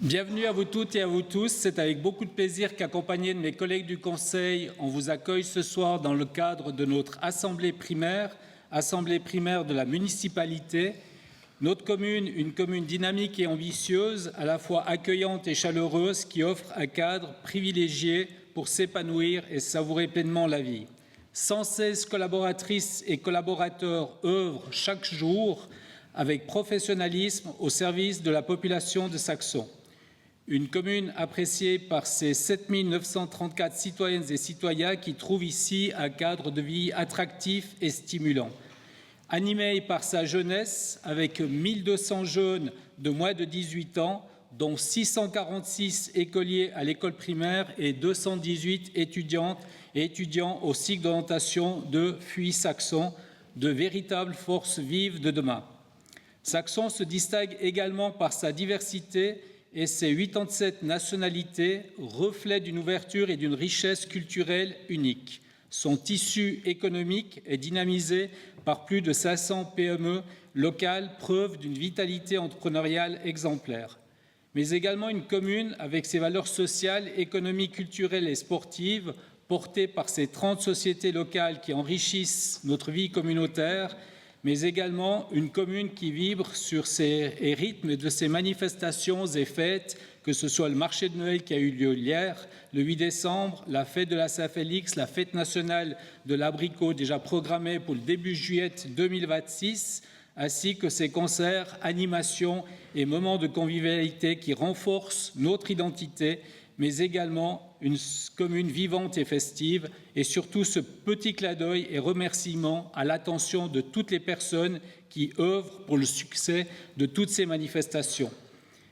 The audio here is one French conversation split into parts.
Bienvenue à vous toutes et à vous tous. C'est avec beaucoup de plaisir qu'accompagné de mes collègues du Conseil, on vous accueille ce soir dans le cadre de notre assemblée primaire de la municipalité. Notre commune, une commune dynamique et ambitieuse, à la fois accueillante et chaleureuse, qui offre un cadre privilégié pour s'épanouir et savourer pleinement la vie. 116 collaboratrices et collaborateurs œuvrent chaque jour avec professionnalisme au service de la population de Saxon. Une commune appréciée par ses 7 934 citoyennes et citoyens qui trouvent ici un cadre de vie attractif et stimulant. Animée par sa jeunesse, avec 1200 jeunes de moins de 18 ans, dont 646 écoliers à l'école primaire et 218 étudiantes et étudiants au cycle d'orientation de FUI Saxon, de véritables forces vives de demain. Saxon se distingue également par sa diversité et ses 87 nationalités, reflet d'une ouverture et d'une richesse culturelle unique. Son tissu économique est dynamisé par plus de 500 PME locales, preuve d'une vitalité entrepreneuriale exemplaire. Mais également une commune avec ses valeurs sociales, économiques, culturelles et sportives, portées par ses 30 sociétés locales qui enrichissent notre vie communautaire, mais également une commune qui vibre sur ses rythmes de ses manifestations et fêtes, que ce soit le marché de Noël qui a eu lieu hier, le 8 décembre, la fête de la Saint-Félix, la fête nationale de l'abricot déjà programmée pour le début juillet 2026, ainsi que ses concerts, animations et moments de convivialité qui renforcent notre identité, mais également une commune vivante et festive, et surtout ce petit clin d'œil et remerciement à l'attention de toutes les personnes qui œuvrent pour le succès de toutes ces manifestations.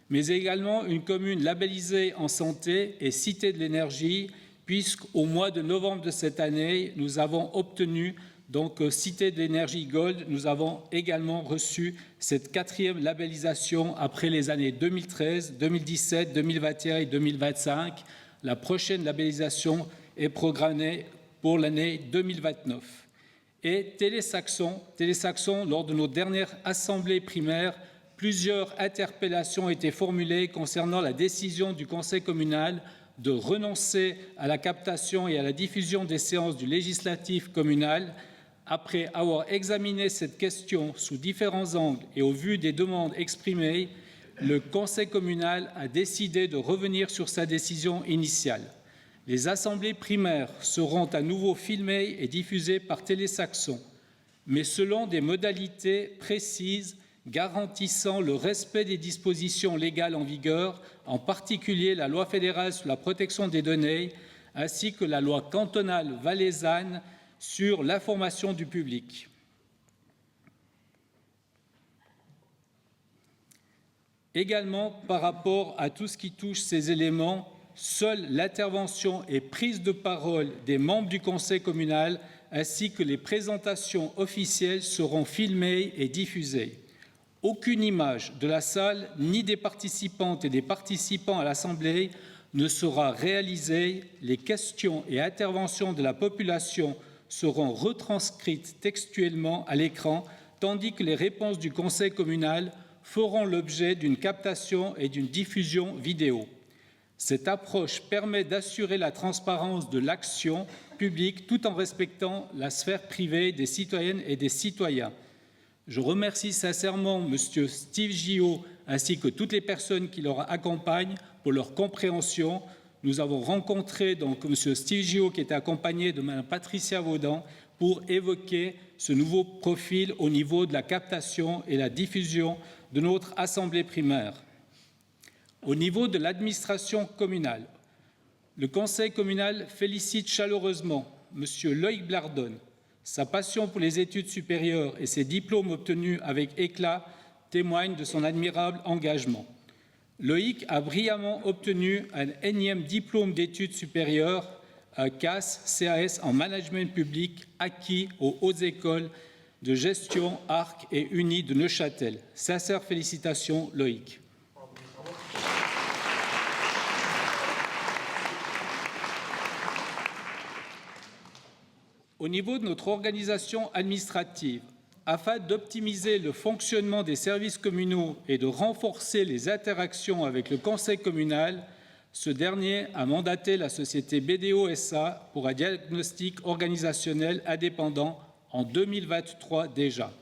Mais également une commune labellisée en santé et cité de l'énergie, puisqu'au mois de novembre de cette année, nous avons obtenu donc Cité de l'énergie Gold. Nous avons également reçu cette 4e labellisation après les années 2013, 2017, 2021 et 2025. La prochaine labellisation est programmée pour l'année 2029. Et Télésaxon, lors de nos dernières assemblées primaires, plusieurs interpellations ont été formulées concernant la décision du Conseil communal de renoncer à la captation et à la diffusion des séances du législatif communal. Après avoir examiné cette question sous différents angles et au vu des demandes exprimées, le Conseil communal a décidé de revenir sur sa décision initiale. Les assemblées primaires seront à nouveau filmées et diffusées par Télésaxon, mais selon des modalités précises garantissant le respect des dispositions légales en vigueur, en particulier la loi fédérale sur la protection des données, ainsi que la loi cantonale valaisanne sur l'information du public. Également, par rapport à tout ce qui touche ces éléments, seule l'intervention et prise de parole des membres du Conseil communal ainsi que les présentations officielles seront filmées et diffusées. Aucune image de la salle ni des participantes et des participants à l'Assemblée ne sera réalisée. Les questions et interventions de la population seront retranscrites textuellement à l'écran, tandis que les réponses du Conseil communal feront l'objet d'une captation et d'une diffusion vidéo. Cette approche permet d'assurer la transparence de l'action publique tout en respectant la sphère privée des citoyennes et des citoyens. Je remercie sincèrement M. Steve Gillot ainsi que toutes les personnes qui leur accompagnent pour leur compréhension. Nous avons rencontré donc M. Steve Gillot qui était accompagné de Mme Patricia Vaudan pour évoquer ce nouveau profil au niveau de la captation et la diffusion de notre assemblée primaire. Au niveau de l'administration communale, le Conseil communal félicite chaleureusement M. Loïc Blardon. Sa passion pour les études supérieures et ses diplômes obtenus avec éclat témoignent de son admirable engagement. Loïc a brillamment obtenu un énième diplôme d'études supérieures, un CAS en management public acquis aux hautes écoles de gestion Arc et Uni de Neuchâtel. Sincères félicitations, Loïc. Au niveau de notre organisation administrative, Afin d'optimiser le fonctionnement des services communaux et de renforcer les interactions avec le conseil communal, ce dernier a mandaté la société BDO SA pour un diagnostic organisationnel indépendant en 2023 déjà.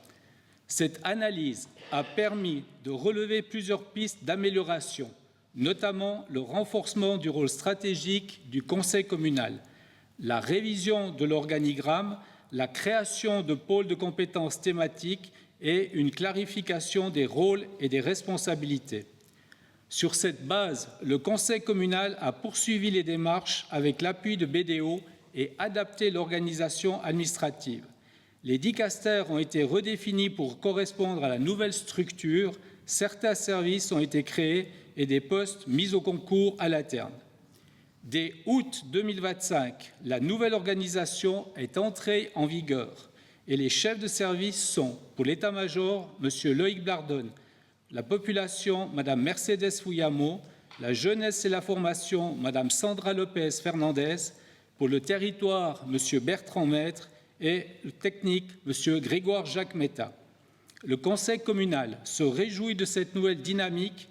Cette analyse a permis de relever plusieurs pistes d'amélioration, notamment le renforcement du rôle stratégique du conseil communal, la révision de l'organigramme, la création de pôles de compétences thématiques et une clarification des rôles et des responsabilités. Sur cette base, le conseil communal a poursuivi les démarches avec l'appui de BDO et adapté l'organisation administrative. Les dicastères ont été redéfinis pour correspondre à la nouvelle structure, certains services ont été créés et des postes mis au concours à l'interne. Dès août 2025, la nouvelle organisation est entrée en vigueur et les chefs de service sont, pour l'état-major, M. Loïc Blardone, la population, Mme Mercedes Fouillamo, la jeunesse et la formation, Mme Sandra Lopez Fernandez, pour le territoire, M. Bertrand Maître et le technique, M. Grégoire Jacques Metta. Le conseil communal se réjouit de cette nouvelle dynamique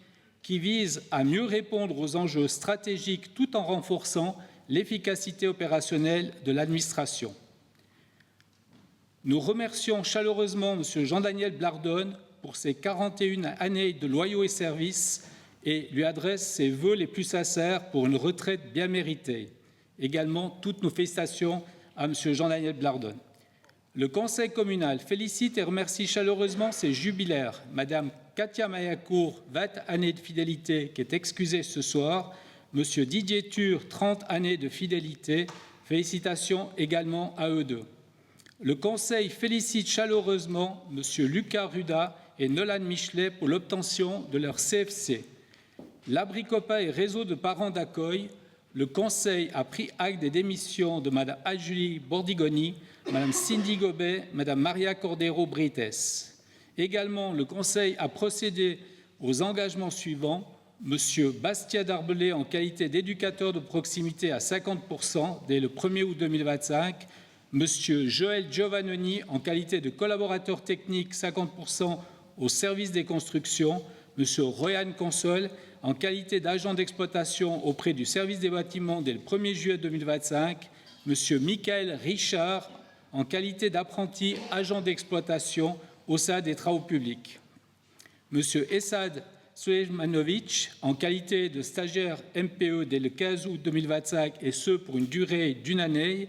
qui vise à mieux répondre aux enjeux stratégiques tout en renforçant l'efficacité opérationnelle de l'administration. Nous remercions chaleureusement M. Jean-Daniel Blardone pour ses 41 années de loyaux et services et lui adresse ses vœux les plus sincères pour une retraite bien méritée. Également, toutes nos félicitations à M. Jean-Daniel Blardone. Le conseil communal félicite et remercie chaleureusement ses jubilaires, Mme Katia Mayacourt, 20 années de fidélité, qui est excusée ce soir, M. Didier Tur, 30 années de fidélité. Félicitations également à eux deux. Le conseil félicite chaleureusement M. Lucas Ruda et Nolan Michelet pour l'obtention de leur CFC. L'Abricopa et réseau de parents d'accueil, le conseil a pris acte des démissions de Mme Adjulie Bordigoni, Mme Cindy Gobet, Mme Maria Cordero Brites. Également, le conseil a procédé aux engagements suivants. M. Bastia Darbelé en qualité d'éducateur de proximité à 50% dès le 1er août 2025. M. Joël Giovannoni en qualité de collaborateur technique 50% au service des constructions. M. Royan Consol en qualité d'agent d'exploitation auprès du service des bâtiments dès le 1er juillet 2025. M. Michael Richard en qualité d'apprenti agent d'exploitation au sein des travaux publics. M. Essad Sulejmanovic en qualité de stagiaire MPE dès le 15 août 2025 et ce pour une durée d'une année.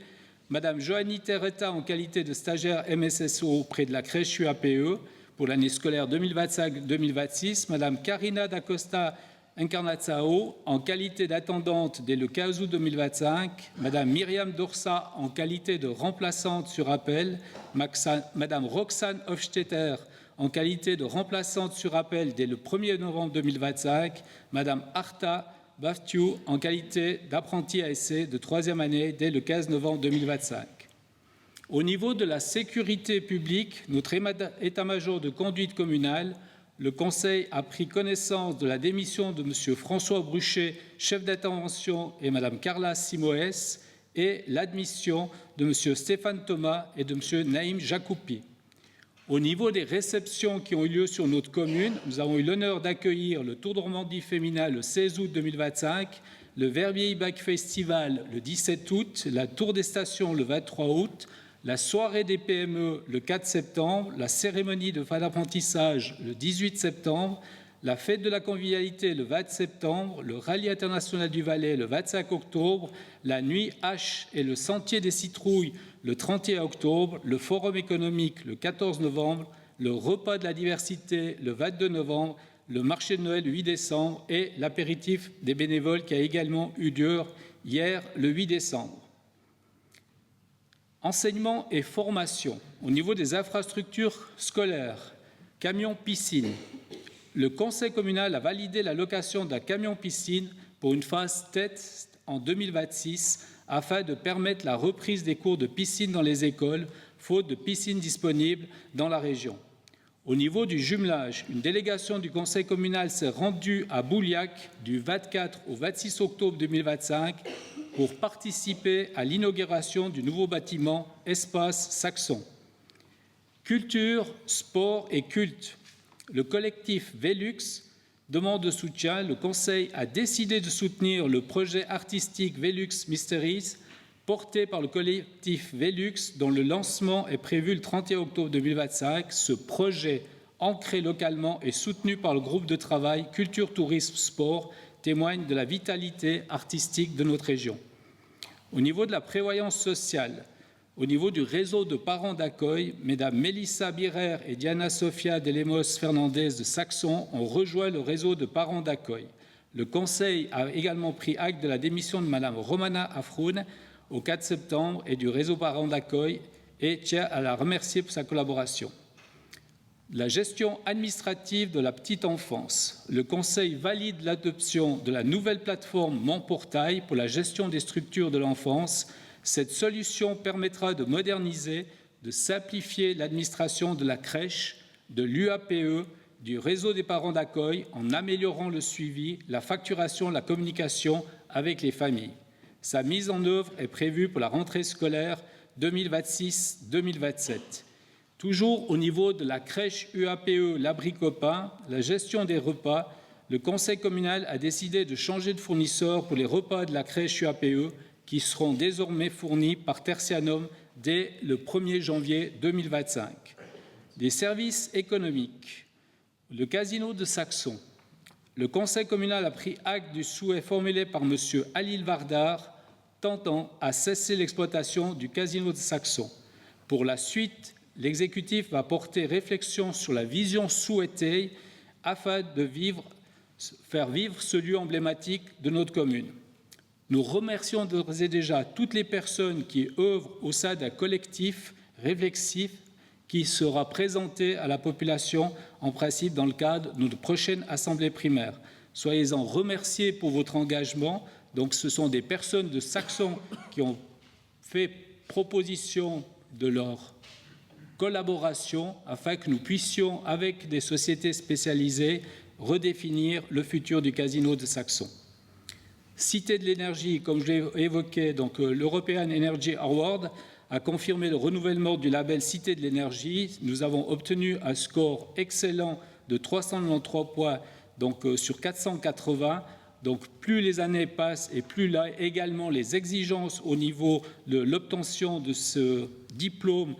Mme Joanny Terretta en qualité de stagiaire MSSO auprès de la crèche UAPE pour l'année scolaire 2025-2026. Mme Karina D'Acosta Encarnazzao en qualité d'attendante dès le 15 août 2025. Mme Myriam Dorsa en qualité de remplaçante sur appel. Mme Roxane Hofstetter en qualité de remplaçante sur appel dès le 1er novembre 2025. Mme Arta Baftiou en qualité d'apprenti ASC de 3e année dès le 15 novembre 2025. Au niveau de la sécurité publique, notre état-major de conduite communale, le Conseil a pris connaissance de la démission de M. François Bruchet, chef d'intervention, et Mme Carla Simoes, et l'admission de M. Stéphane Thomas et de M. Naïm Jacoupi. Au niveau des réceptions qui ont eu lieu sur notre commune, nous avons eu l'honneur d'accueillir le Tour de Normandie féminin le 16 août 2025, le Verbier e-Bike Festival le 17 août, la Tour des Stations le 23 août, la soirée des PME le 4 septembre, la cérémonie de fin d'apprentissage le 18 septembre, la fête de la convivialité le 20 septembre, le rallye international du Valais le 25 octobre, la nuit H et le sentier des citrouilles le 31 octobre, le forum économique le 14 novembre, le repas de la diversité le 22 novembre, le marché de Noël le 8 décembre et l'apéritif des bénévoles qui a également eu lieu hier le 8 décembre. Enseignement et formation. Au niveau des infrastructures scolaires, camion piscine. Le Conseil communal a validé la location d'un camion piscine pour une phase test en 2026 afin de permettre la reprise des cours de piscine dans les écoles, faute de piscines disponibles dans la région. Au niveau du jumelage, une délégation du Conseil communal s'est rendue à Bouliac du 24 au 26 octobre 2025 pour participer à l'inauguration du nouveau bâtiment Espace Saxon. Culture, sport et culte. Le collectif Velux demande de soutien. Le Conseil a décidé de soutenir le projet artistique Velux Mysteries, porté par le collectif Velux, dont le lancement est prévu le 31 octobre 2025. Ce projet, ancré localement et soutenu par le groupe de travail Culture, Tourisme, Sport, témoigne de la vitalité artistique de notre région. Au niveau de la prévoyance sociale, au niveau du réseau de parents d'accueil, Mesdames Mélissa Birer et Diana Sofia de Lemos Fernandez de Saxon ont rejoint le réseau de parents d'accueil. Le Conseil a également pris acte de la démission de Madame Romana Afroun au 4 septembre et du réseau parents d'accueil et tient à la remercier pour sa collaboration. La gestion administrative de la petite enfance. Le Conseil valide l'adoption de la nouvelle plateforme Mon Portail pour la gestion des structures de l'enfance. Cette solution permettra de moderniser, de simplifier l'administration de la crèche, de l'UAPE, du réseau des parents d'accueil en améliorant le suivi, la facturation, la communication avec les familles. Sa mise en œuvre est prévue pour la rentrée scolaire 2026-2027. Toujours au niveau de la crèche UAPE L'Abri Copain, la gestion des repas, le Conseil communal a décidé de changer de fournisseur pour les repas de la crèche UAPE qui seront désormais fournis par Tertianum dès le 1er janvier 2025. Des services économiques. Le casino de Saxon. Le Conseil communal a pris acte du souhait formulé par M. Halil Vardar tentant à cesser l'exploitation du casino de Saxon. Pour la suite, l'exécutif va porter réflexion sur la vision souhaitée afin de faire vivre ce lieu emblématique de notre commune. Nous remercions d'ores et déjà toutes les personnes qui œuvrent au sein d'un collectif réflexif qui sera présenté à la population en principe dans le cadre de notre prochaine assemblée primaire. Soyez-en remerciés pour votre engagement. Donc, ce sont des personnes de Saxon qui ont fait proposition de leur collaboration afin que nous puissions, avec des sociétés spécialisées, redéfinir le futur du casino de Saxon. Cité de l'énergie, comme je l'ai évoqué, donc l'European Energy Award a confirmé le renouvellement du label Cité de l'énergie. Nous avons obtenu un score excellent de 393 points donc, sur 480. Donc plus les années passent et plus là également les exigences au niveau de l'obtention de ce diplôme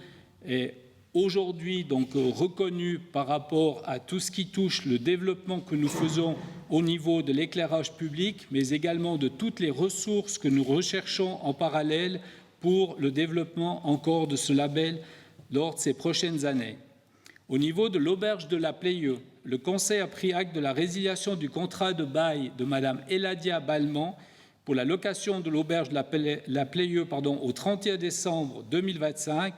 est aujourd'hui donc reconnu par rapport à tout ce qui touche le développement que nous faisons au niveau de l'éclairage public, mais également de toutes les ressources que nous recherchons en parallèle pour le développement encore de ce label lors de ces prochaines années. Au niveau de l'auberge de la Pleieux, le Conseil a pris acte de la résiliation du contrat de bail de Mme Eladia Balmant pour la location de l'auberge de la Pleieux au 31 décembre 2025.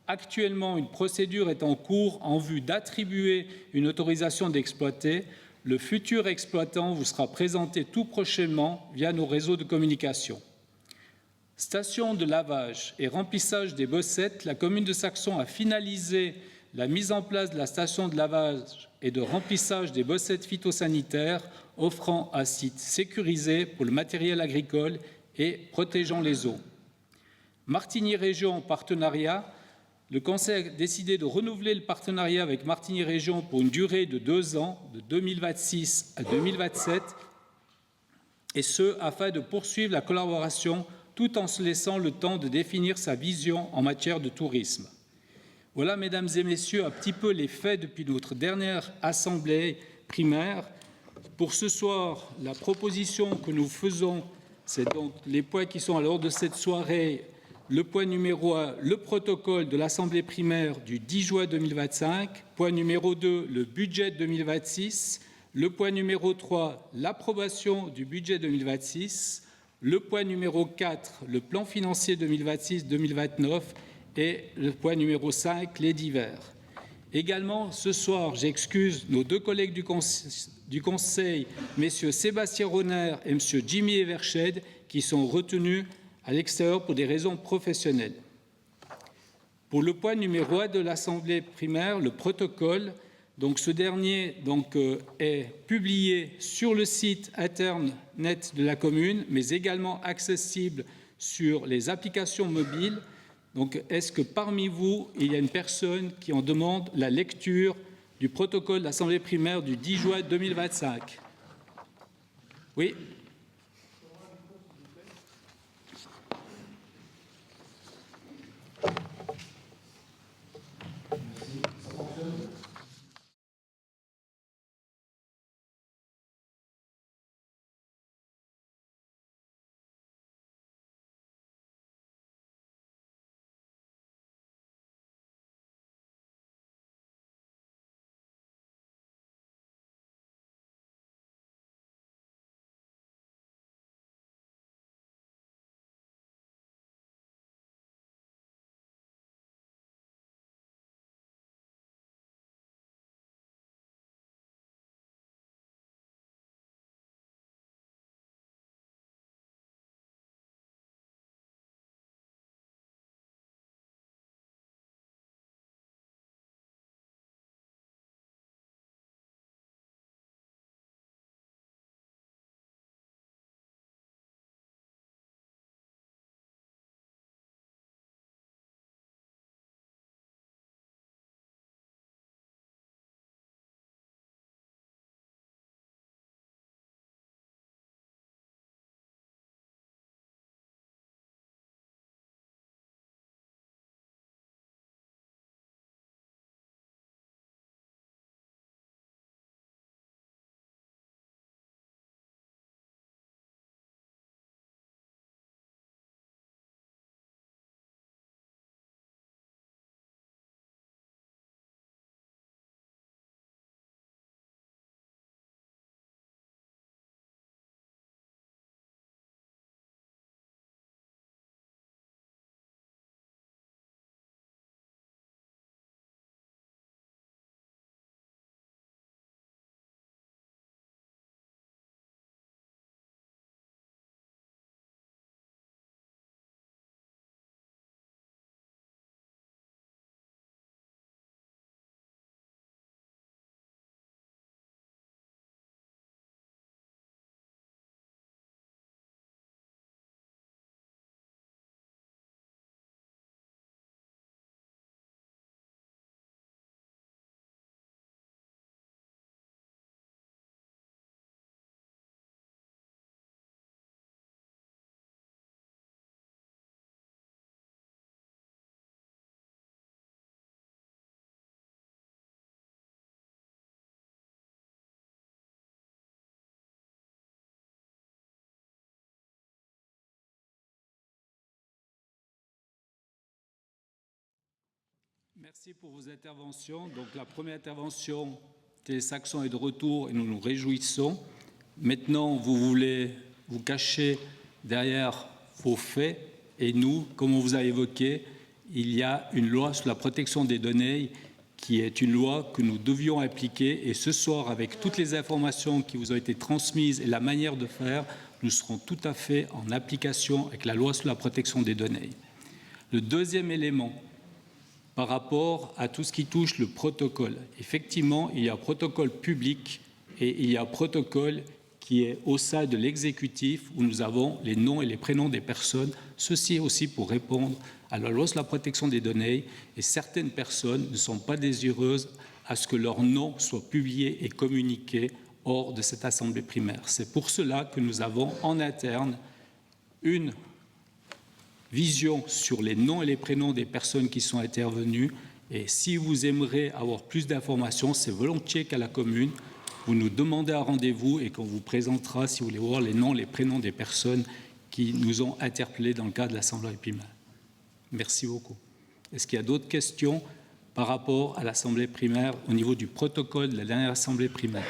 Actuellement, une procédure est en cours en vue d'attribuer une autorisation d'exploiter. Le futur exploitant vous sera présenté tout prochainement via nos réseaux de communication. Station de lavage et remplissage des bossettes, la commune de Saxon a finalisé la mise en place de la station de lavage et de remplissage des bossettes phytosanitaires offrant un site sécurisé pour le matériel agricole et protégeant les eaux. Martigny Région en partenariat, le Conseil a décidé de renouveler le partenariat avec Martigny Région pour une durée de 2 ans, de 2026 à 2027, et ce, afin de poursuivre la collaboration tout en se laissant le temps de définir sa vision en matière de tourisme. Voilà, mesdames et messieurs, un petit peu les faits depuis notre dernière assemblée primaire. Pour ce soir, la proposition que nous faisons, c'est donc les points qui sont à l'ordre de cette soirée. Le point numéro 1, le protocole de l'assemblée primaire du 10 juin 2025. Point numéro 2, le budget 2026. Le point numéro 3, l'approbation du budget 2026. Le point numéro 4, le plan financier 2026-2029. Et le point numéro 5, les divers. Également, ce soir, j'excuse nos 2 collègues du Conseil, messieurs Sébastien Ronner et monsieur Jimmy Evershed, qui sont retenus à l'extérieur pour des raisons professionnelles. Pour le point numéro 1 de l'Assemblée primaire, le protocole, donc ce dernier est publié sur le site internet de la commune, mais également accessible sur les applications mobiles. Donc, est-ce que parmi vous, il y a une personne qui en demande la lecture du protocole de l'Assemblée primaire du 10 juin 2025? Oui. Merci pour vos interventions. Donc, la première intervention, Télé-Saxon est de retour et nous nous réjouissons. Maintenant, vous voulez vous cacher derrière vos faits et nous, comme on vous a évoqué, il y a une loi sur la protection des données qui est une loi que nous devions appliquer et ce soir, avec toutes les informations qui vous ont été transmises et la manière de faire, nous serons tout à fait en application avec la loi sur la protection des données. Le deuxième élément, par rapport à tout ce qui touche le protocole. Effectivement, il y a un protocole public et il y a un protocole qui est au sein de l'exécutif où nous avons les noms et les prénoms des personnes. Ceci aussi pour répondre à la loi sur la protection des données. Et certaines personnes ne sont pas désireuses à ce que leur nom soit publié et communiqué hors de cette assemblée primaire. C'est pour cela que nous avons en interne une vision sur les noms et les prénoms des personnes qui sont intervenues. Et si vous aimeriez avoir plus d'informations, c'est volontiers qu'à la commune, vous nous demandez un rendez-vous et qu'on vous présentera, si vous voulez voir, les noms et les prénoms des personnes qui nous ont interpellés dans le cadre de l'Assemblée primaire. Merci beaucoup. Est-ce qu'il y a d'autres questions par rapport à l'Assemblée primaire au niveau du protocole de la dernière Assemblée primaire?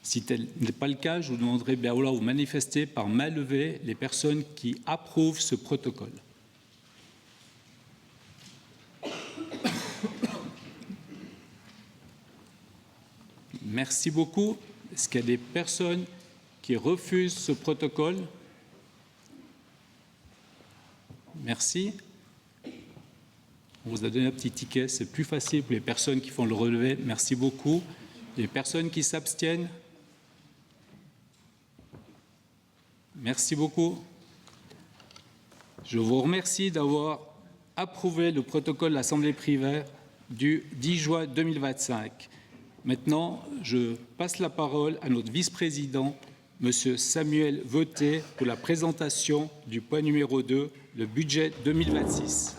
Si tel n'est pas le cas, je vous demanderai bien voilà, vous manifester par main levée les personnes qui approuvent ce protocole. Merci beaucoup. Est-ce qu'il y a des personnes qui refusent ce protocole? Merci. On vous a donné un petit ticket, c'est plus facile pour les personnes qui font le relevé. Merci beaucoup. Les personnes qui s'abstiennent? Merci beaucoup. Je vous remercie d'avoir approuvé le protocole de l'Assemblée primaire du 10 juin 2025. Maintenant, je passe la parole à notre vice-président, M. Samuel Vauté, pour la présentation du point numéro 2, le budget 2026.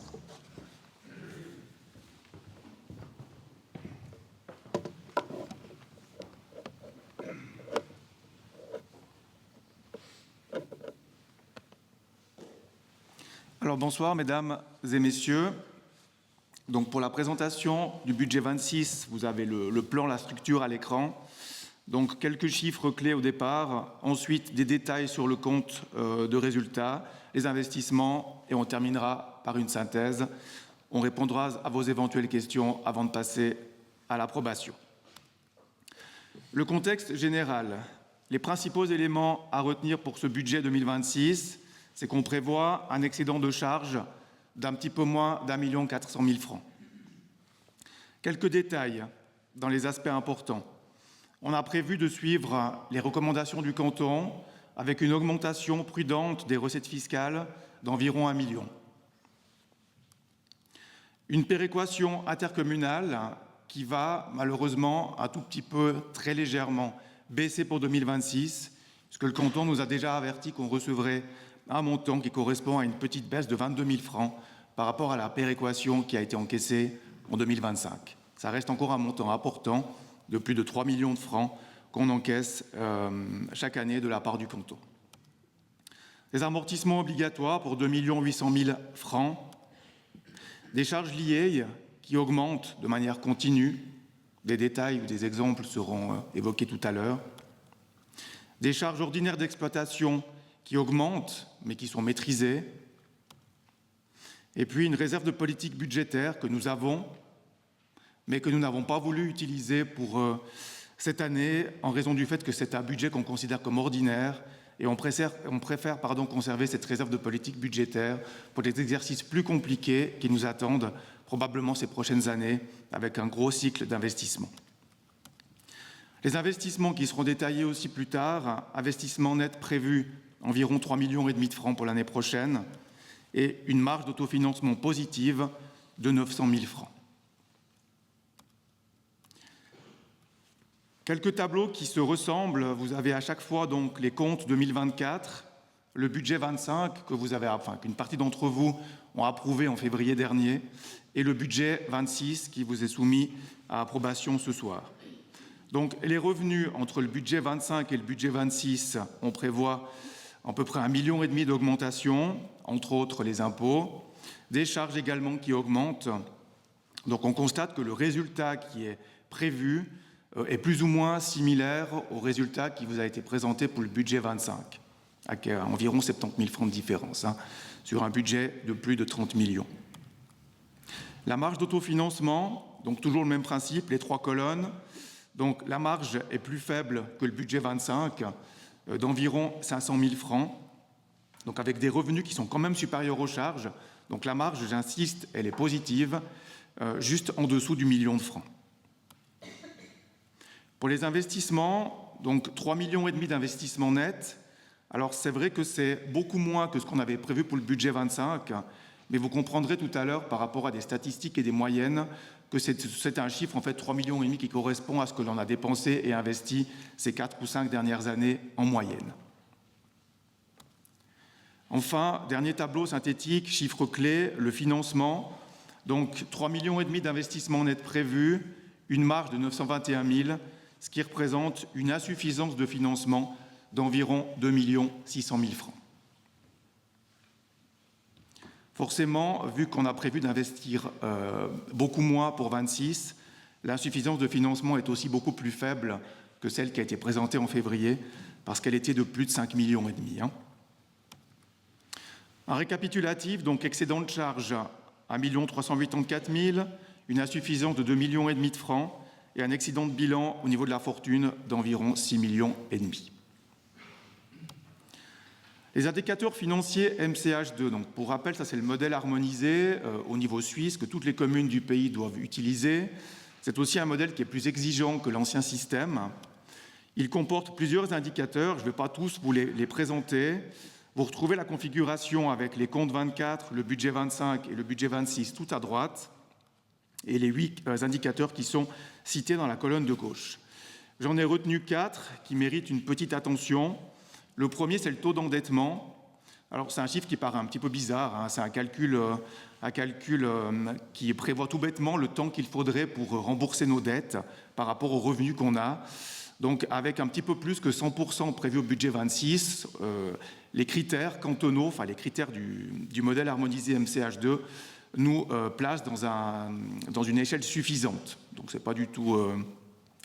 Alors bonsoir mesdames et messieurs. Donc pour la présentation du budget 26, vous avez le plan, la structure à l'écran. Donc quelques chiffres clés au départ, ensuite des détails sur le compte de résultats, les investissements et on terminera par une synthèse. On répondra à vos éventuelles questions avant de passer à l'approbation. Le contexte général, les principaux éléments à retenir pour ce budget 2026, c'est qu'on prévoit un excédent de charges d'un petit peu moins d'1 400 000 francs. Quelques détails dans les aspects importants. On a prévu de suivre les recommandations du canton avec une augmentation prudente des recettes fiscales d'environ 1 million. Une péréquation intercommunale qui va malheureusement un tout petit peu, très légèrement, baisser pour 2026, puisque le canton nous a déjà averti qu'on recevrait un montant qui correspond à une petite baisse de 22 000 francs par rapport à la péréquation qui a été encaissée en 2025. Ça reste encore un montant important de plus de 3 millions de francs qu'on encaisse chaque année de la part du canton. Des amortissements obligatoires pour 2 800 000 francs, des charges liées qui augmentent de manière continue, des détails ou des exemples seront évoqués tout à l'heure, des charges ordinaires d'exploitation qui augmentent, mais qui sont maîtrisées. Et puis une réserve de politique budgétaire que nous avons, mais que nous n'avons pas voulu utiliser pour cette année, en raison du fait que c'est un budget qu'on considère comme ordinaire, et on préfère conserver cette réserve de politique budgétaire pour des exercices plus compliqués qui nous attendent probablement ces prochaines années, avec un gros cycle d'investissement. Les investissements qui seront détaillés aussi plus tard, investissements nets prévus environ 3,5 millions de francs pour l'année prochaine et une marge d'autofinancement positive de 900 000 francs. Quelques tableaux qui se ressemblent. Vous avez à chaque fois donc les comptes 2024, le budget 25 que vous avez, qu'une partie d'entre vous ont approuvé en février dernier, et le budget 26 qui vous est soumis à approbation ce soir. Donc les revenus entre le budget 25 et le budget 26, on prévoit à peu près 1,5 million d'augmentation, entre autres les impôts, des charges également qui augmentent. Donc on constate que le résultat qui est prévu est plus ou moins similaire au résultat qui vous a été présenté pour le budget 25, avec environ 70 000 francs de différence, sur un budget de plus de 30 millions. La marge d'autofinancement, donc toujours le même principe, les 3 colonnes. Donc la marge est plus faible que le budget 25, d'environ 500 000 francs, donc avec des revenus qui sont quand même supérieurs aux charges. Donc la marge, j'insiste, elle est positive, juste en dessous du 1 million de francs. Pour les investissements, donc 3,5 millions d'investissements nets. Alors c'est vrai que c'est beaucoup moins que ce qu'on avait prévu pour le budget 25, mais vous comprendrez tout à l'heure par rapport à des statistiques et des moyennes que c'est un chiffre, en fait, 3,5 millions qui correspond à ce que l'on a dépensé et investi ces 4 ou 5 dernières années en moyenne. Enfin, dernier tableau synthétique, chiffre clé, le financement. Donc 3,5 millions d'investissements nets prévus, une marge de 921 000, ce qui représente une insuffisance de financement d'environ 2 600 000 francs. Forcément, vu qu'on a prévu d'investir beaucoup moins pour 26, l'insuffisance de financement est aussi beaucoup plus faible que celle qui a été présentée en février, parce qu'elle était de plus de 5,5 millions. Un récapitulatif, donc excédent de charge 1 384 000, une insuffisance de 2,5 millions de francs et un excédent de bilan au niveau de la fortune d'environ 6,5 millions. Les indicateurs financiers MCH2, donc pour rappel, ça c'est le modèle harmonisé au niveau suisse que toutes les communes du pays doivent utiliser. C'est aussi un modèle qui est plus exigeant que l'ancien système. Il comporte plusieurs indicateurs, je ne vais pas tous vous les présenter. Vous retrouvez la configuration avec les comptes 24, le budget 25 et le budget 26 tout à droite, et les 8 indicateurs qui sont cités dans la colonne de gauche. J'en ai retenu 4 qui méritent une petite attention. Le premier, c'est le taux d'endettement. Alors, c'est un chiffre qui paraît un petit peu bizarre, hein. C'est un calcul qui prévoit tout bêtement le temps qu'il faudrait pour rembourser nos dettes par rapport aux revenus qu'on a. Donc, avec un petit peu plus que 100% prévu au budget 26, les critères cantonaux, enfin les critères du modèle harmonisé MCH2, nous placent dans une échelle suffisante. Donc, ce n'est pas du tout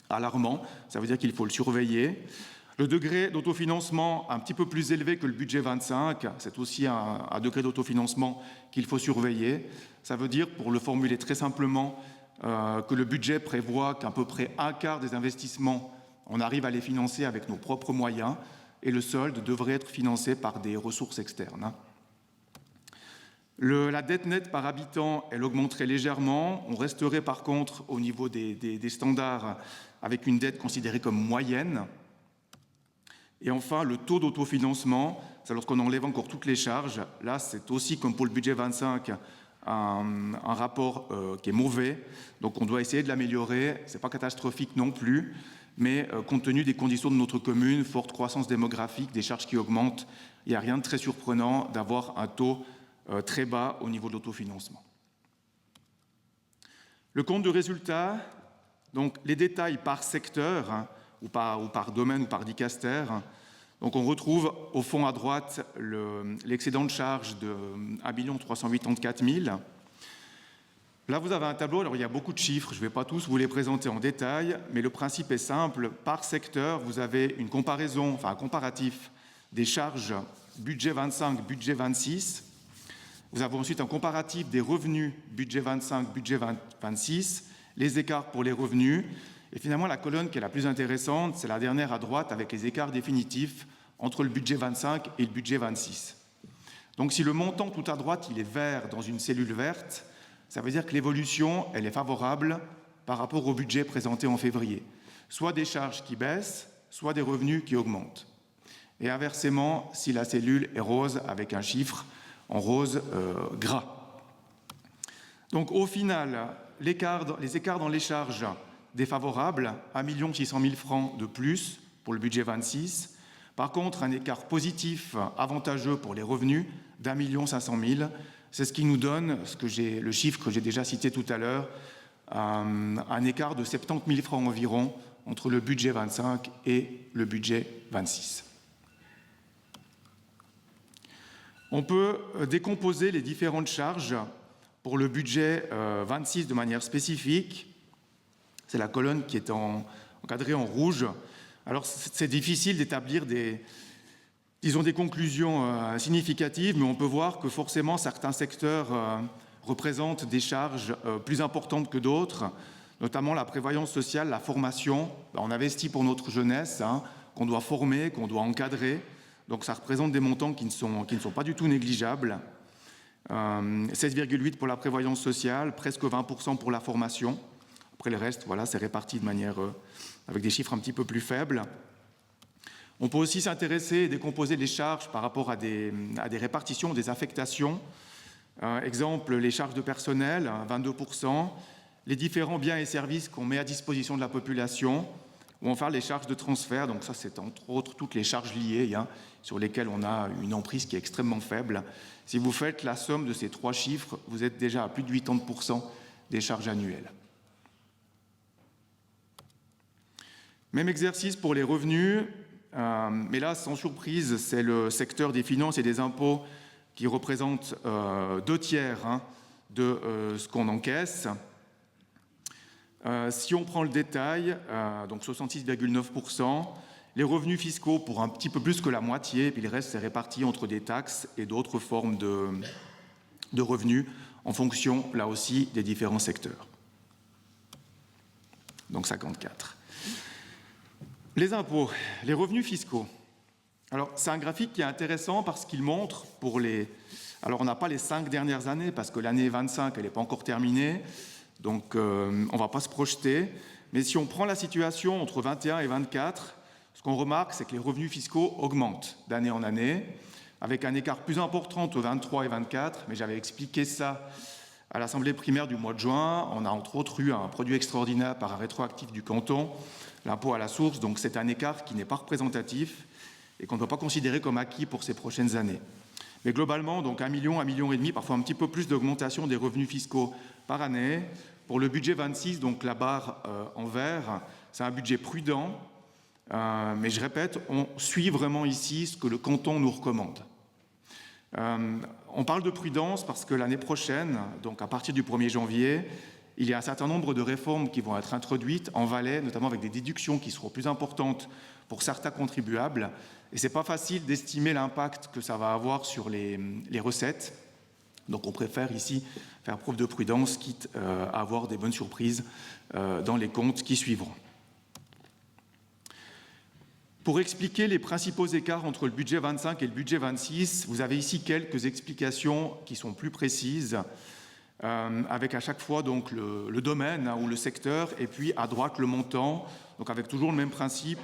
alarmant. Ça veut dire qu'il faut le surveiller. Le degré d'autofinancement un petit peu plus élevé que le budget 25, c'est aussi un degré d'autofinancement qu'il faut surveiller. Ça veut dire, pour le formuler très simplement, que le budget prévoit qu'à peu près un quart des investissements, on arrive à les financer avec nos propres moyens, et le solde devrait être financé par des ressources externes. La dette nette par habitant, elle augmenterait légèrement. On resterait par contre au niveau des standards avec une dette considérée comme moyenne. Et enfin, le taux d'autofinancement, c'est lorsqu'on enlève encore toutes les charges. Là, c'est aussi, comme pour le budget 25, un rapport qui est mauvais. Donc, on doit essayer de l'améliorer. Ce n'est pas catastrophique non plus, mais compte tenu des conditions de notre commune, forte croissance démographique, des charges qui augmentent, il n'y a rien de très surprenant d'avoir un taux très bas au niveau de l'autofinancement. Le compte de résultat, donc les détails par secteur, hein, ou par domaine ou par dicaster. Donc on retrouve au fond à droite l'excédent de charge de 1 384 000. Là, vous avez un tableau, alors il y a beaucoup de chiffres, je ne vais pas tous vous les présenter en détail, mais le principe est simple. Par secteur, vous avez une comparaison, enfin un comparatif des charges budget 25, budget 26. Vous avez ensuite un comparatif des revenus budget 25, budget 26, les écarts pour les revenus. Et finalement, la colonne qui est la plus intéressante, c'est la dernière à droite avec les écarts définitifs entre le budget 25 et le budget 26. Donc si le montant tout à droite, il est vert dans une cellule verte, ça veut dire que l'évolution, elle est favorable par rapport au budget présenté en février. Soit des charges qui baissent, soit des revenus qui augmentent. Et inversement, si la cellule est rose avec un chiffre en rose gras. Donc au final, les écarts dans les charges défavorable, 1 600 000 francs de plus pour le budget 26. Par contre, un écart positif avantageux pour les revenus d'1 500 000. C'est ce qui nous donne le chiffre que j'ai déjà cité tout à l'heure, un écart de 70 000 francs environ entre le budget 25 et le budget 26. On peut décomposer les différentes charges pour le budget 26 de manière spécifique. C'est la colonne qui est encadrée en rouge. Alors, c'est difficile d'établir des conclusions significatives, mais on peut voir que forcément, certains secteurs représentent des charges plus importantes que d'autres, notamment la prévoyance sociale, la formation. On investit pour notre jeunesse, hein, qu'on doit former, qu'on doit encadrer. Donc, ça représente des montants qui ne sont pas du tout négligeables. 16,8 pour la prévoyance sociale, presque 20% pour la formation. Après le reste, voilà, c'est réparti de manière avec des chiffres un petit peu plus faibles. On peut aussi s'intéresser et décomposer les charges par rapport à des répartitions, des affectations. Exemple, les charges de personnel, 22%, les différents biens et services qu'on met à disposition de la population, ou enfin les charges de transfert. Donc ça, c'est entre autres toutes les charges liées, hein, sur lesquelles on a une emprise qui est extrêmement faible. Si vous faites la somme de ces trois chiffres, vous êtes déjà à plus de 80% des charges annuelles. Même exercice pour les revenus, mais là, sans surprise, c'est le secteur des finances et des impôts qui représente 2/3 hein, de ce qu'on encaisse. Si on prend le détail, donc 66,9%, les revenus fiscaux pour un petit peu plus que la moitié, et puis le reste c'est réparti entre des taxes et d'autres formes de revenus en fonction, là aussi, des différents secteurs. Donc 54. Les impôts, les revenus fiscaux. Alors, c'est un graphique qui est intéressant parce qu'il montre pour les... Alors, on n'a pas les 5 dernières années parce que l'année 25, elle n'est pas encore terminée. Donc, on ne va pas se projeter. Mais si on prend la situation entre 21 et 24, ce qu'on remarque, c'est que les revenus fiscaux augmentent d'année en année. avec un écart plus important entre 23 et 24, mais j'avais expliqué ça à l'Assemblée primaire du mois de juin. On a entre autres eu un produit extraordinaire par un rétroactif du canton, l'impôt à la source, donc c'est un écart qui n'est pas représentatif et qu'on ne peut pas considérer comme acquis pour ces prochaines années. Mais globalement, donc 1 million, 1,5 million, parfois un petit peu plus d'augmentation des revenus fiscaux par année. Pour le budget 26, donc la barre en vert, c'est un budget prudent, mais je répète, on suit vraiment ici ce que le canton nous recommande. On parle de prudence parce que l'année prochaine, donc à partir du 1er janvier, il y a un certain nombre de réformes qui vont être introduites en Valais, notamment avec des déductions qui seront plus importantes pour certains contribuables. Et ce n'est pas facile d'estimer l'impact que ça va avoir sur les recettes. Donc on préfère ici faire preuve de prudence, quitte à avoir des bonnes surprises dans les comptes qui suivront. Pour expliquer les principaux écarts entre le budget 25 et le budget 26, vous avez ici quelques explications qui sont plus précises, avec à chaque fois donc, le domaine ou le secteur, et puis à droite le montant. Donc avec toujours le même principe,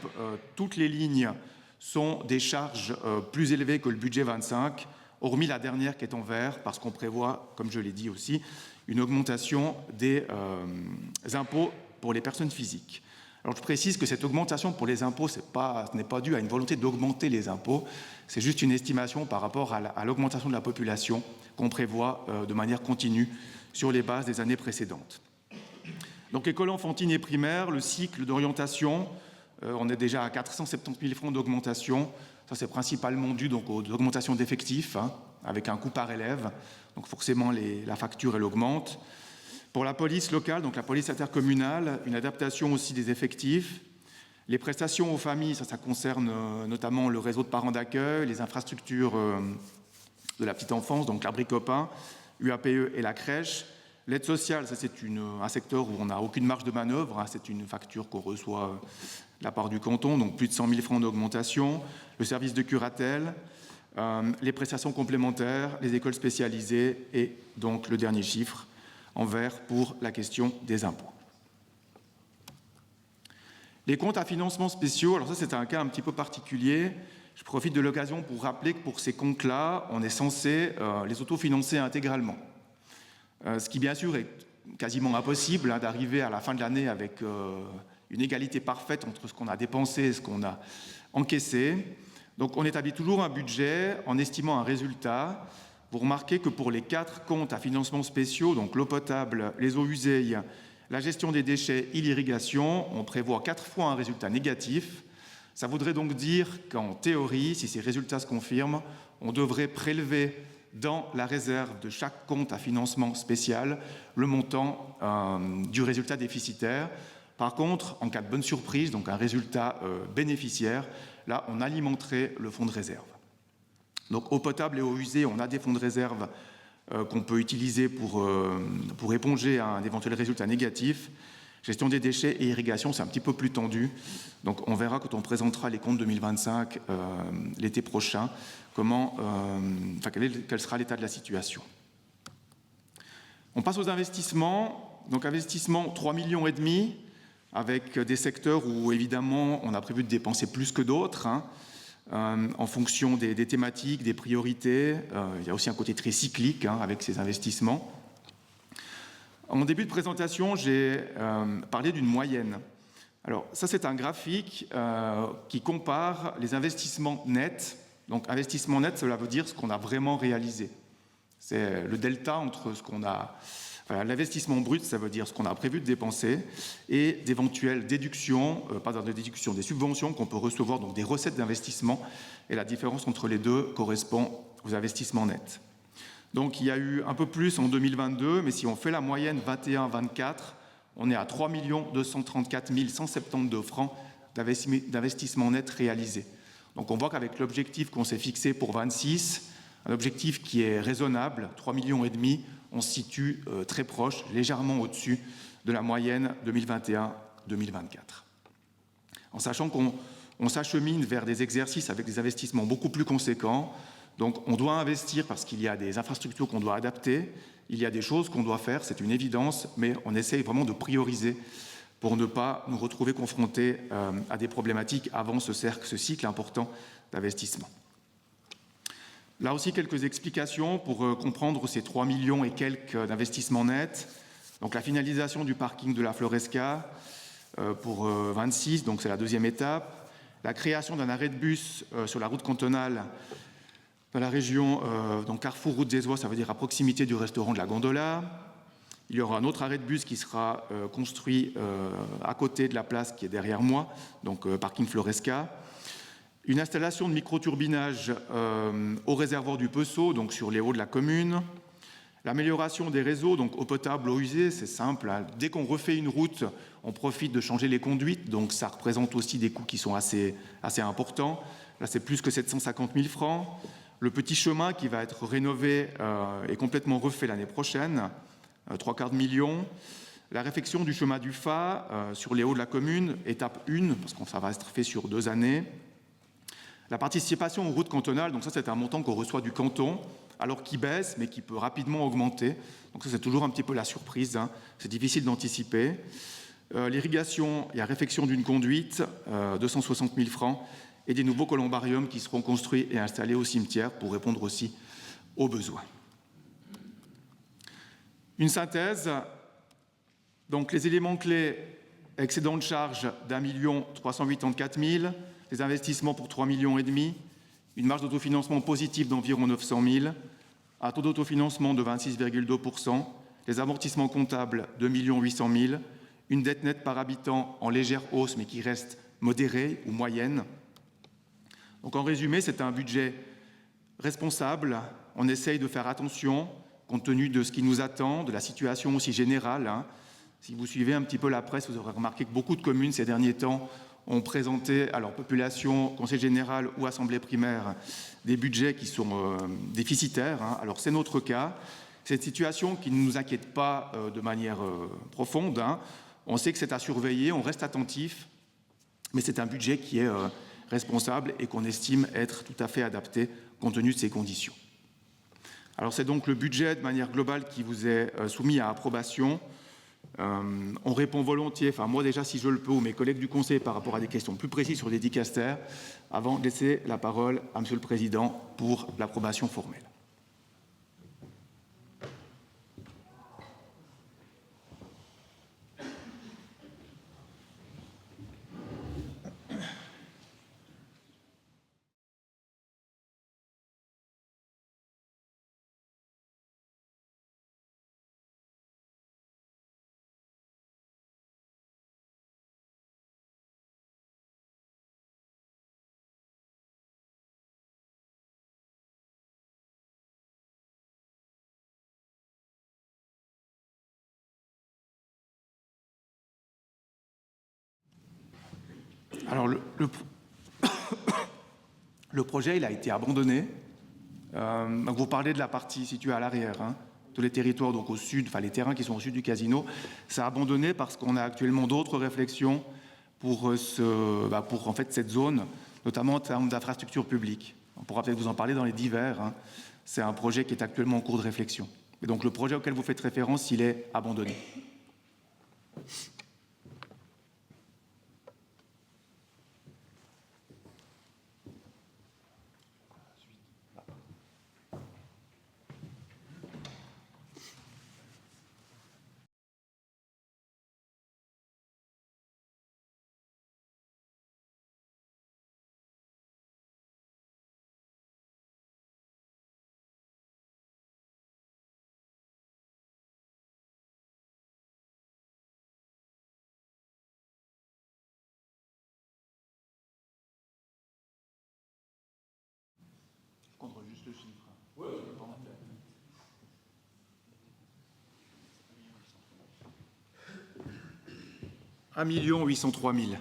toutes les lignes sont des charges plus élevées que le budget 25, hormis la dernière qui est en vert, parce qu'on prévoit, comme je l'ai dit aussi, une augmentation des impôts pour les personnes physiques. Alors je précise que cette augmentation pour les impôts, ce n'est pas dû à une volonté d'augmenter les impôts, c'est juste une estimation par rapport à l'augmentation de la population qu'on prévoit de manière continue sur les bases des années précédentes. Donc école enfantine et primaire, le cycle d'orientation, on est déjà à 470 000 francs d'augmentation. Ça, c'est principalement dû donc, aux augmentations d'effectifs, avec un coût par élève. Donc forcément, la facture, elle augmente. Pour la police locale, donc la police intercommunale, une adaptation aussi des effectifs. Les prestations aux familles, ça concerne notamment le réseau de parents d'accueil, les infrastructures de la petite enfance, donc l'abri copain, UAPE et la crèche. L'aide sociale, ça c'est un secteur où on n'a aucune marge de manœuvre. C'est une facture qu'on reçoit de la part du canton, donc plus de 100 000 francs d'augmentation. Le service de curatelle, les prestations complémentaires, les écoles spécialisées et donc le dernier chiffre en vert pour la question des impôts. Les comptes à financement spéciaux, alors ça c'est un cas un petit peu particulier. Je profite de l'occasion pour rappeler que pour ces comptes-là, on est censé les autofinancer intégralement. Ce qui bien sûr est quasiment impossible d'arriver à la fin de l'année avec une égalité parfaite entre ce qu'on a dépensé et ce qu'on a encaissé. Donc on établit toujours un budget en estimant un résultat. Vous remarquez que pour les 4 comptes à financement spéciaux, donc l'eau potable, les eaux usées, la gestion des déchets et l'irrigation, on prévoit 4 fois un résultat négatif. Ça voudrait donc dire qu'en théorie, si ces résultats se confirment, on devrait prélever dans la réserve de chaque compte à financement spécial le montant du résultat déficitaire. Par contre, en cas de bonne surprise, donc un résultat bénéficiaire, là, on alimenterait le fonds de réserve. Donc, eau potable et eau usée, on a des fonds de réserve qu'on peut utiliser pour éponger un éventuel résultat négatif. Gestion des déchets et irrigation, c'est un petit peu plus tendu. Donc, on verra quand on présentera les comptes 2025 l'été prochain, quel sera l'état de la situation. On passe aux investissements. Donc, investissement 3,5 millions, avec des secteurs où, évidemment, on a prévu de dépenser plus que d'autres, en fonction des thématiques, des priorités. Il y a aussi un côté très cyclique avec ces investissements. En début de présentation, j'ai parlé d'une moyenne. Alors, ça, c'est un graphique qui compare les investissements nets. Donc, investissement net, cela veut dire ce qu'on a vraiment réalisé. C'est le delta entre ce qu'on a... Voilà, l'investissement brut, ça veut dire ce qu'on a prévu de dépenser et d'éventuelles déductions, des subventions qu'on peut recevoir, donc des recettes d'investissement. Et la différence entre les deux correspond aux investissements nets. Donc, il y a eu un peu plus en 2022, mais si on fait la moyenne 21-24, on est à 3 234 172 francs d'investissement net réalisé. Donc, on voit qu'avec l'objectif qu'on s'est fixé pour 26, un objectif qui est raisonnable, 3,5 millions, on se situe très proche, légèrement au-dessus de la moyenne 2021-2024. En sachant qu'on s'achemine vers des exercices avec des investissements beaucoup plus conséquents. Donc, on doit investir parce qu'il y a des infrastructures qu'on doit adapter, il y a des choses qu'on doit faire, c'est une évidence, mais on essaye vraiment de prioriser pour ne pas nous retrouver confrontés à des problématiques avant ce cycle important d'investissement. Là aussi, quelques explications pour comprendre ces 3 millions et quelques d'investissements nets. Donc la finalisation du parking de la Floresca pour 26, donc c'est la deuxième étape. La création d'un arrêt de bus sur la route cantonale dans la région, donc Carrefour Route des Oies, ça veut dire à proximité du restaurant de la Gondola. Il y aura un autre arrêt de bus qui sera construit à côté de la place qui est derrière moi, donc parking Floresca. Une installation de microturbinage au réservoir du Peusseau, donc sur les hauts de la commune. L'amélioration des réseaux, donc eau potable, eau usée, c'est simple. Hein. Dès qu'on refait une route, on profite de changer les conduites, donc ça représente aussi des coûts qui sont assez importants. Là, c'est plus que 750 000 francs. Le petit chemin qui va être rénové et complètement refait l'année prochaine, 3/4 million. La réfection du chemin du Fa sur les hauts de la commune, étape 1, parce que ça va être fait sur 2 années. La participation aux routes cantonales, donc ça c'est un montant qu'on reçoit du canton, alors qui baisse, mais qui peut rapidement augmenter. Donc ça c'est toujours un petit peu la surprise, hein. C'est difficile d'anticiper. L'irrigation et la réfection d'une conduite, 260 000 francs, et des nouveaux columbariums qui seront construits et installés au cimetière pour répondre aussi aux besoins. Une synthèse, donc les éléments clés, excédent de charge d'1 384 000, des investissements pour 3,5 millions, une marge d'autofinancement positive d'environ 900 000, un taux d'autofinancement de 26,2%, les amortissements comptables 2 800 000, une dette nette par habitant en légère hausse mais qui reste modérée ou moyenne. Donc en résumé, c'est un budget responsable. On essaye de faire attention compte tenu de ce qui nous attend, de la situation aussi générale. Hein. Si vous suivez un petit peu la presse, vous aurez remarqué que beaucoup de communes ces derniers temps ont présenté à leur population, conseil général ou assemblée primaire, des budgets qui sont déficitaires. Hein. Alors c'est notre cas. C'est une situation qui ne nous inquiète pas de manière profonde. Hein. On sait que c'est à surveiller, on reste attentif, mais c'est un budget qui est responsable et qu'on estime être tout à fait adapté compte tenu de ces conditions. Alors c'est donc le budget de manière globale qui vous est soumis à approbation. On répond volontiers, enfin moi déjà si je le peux, ou mes collègues du Conseil par rapport à des questions plus précises sur les dicastères, avant de laisser la parole à Monsieur le Président pour l'approbation formelle. Alors le projet il a été abandonné. Donc vous parlez de la partie située à l'arrière, hein, tous les territoires donc au sud, enfin les terrains qui sont au sud du casino. Ça a abandonné parce qu'on a actuellement d'autres réflexions pour en fait cette zone, notamment en termes d'infrastructures publiques. On pourra peut-être vous en parler dans les divers. Hein. C'est un projet qui est actuellement en cours de réflexion. Et donc le projet auquel vous faites référence, il est abandonné. Juste le chiffre. Ouais, 1 803 000.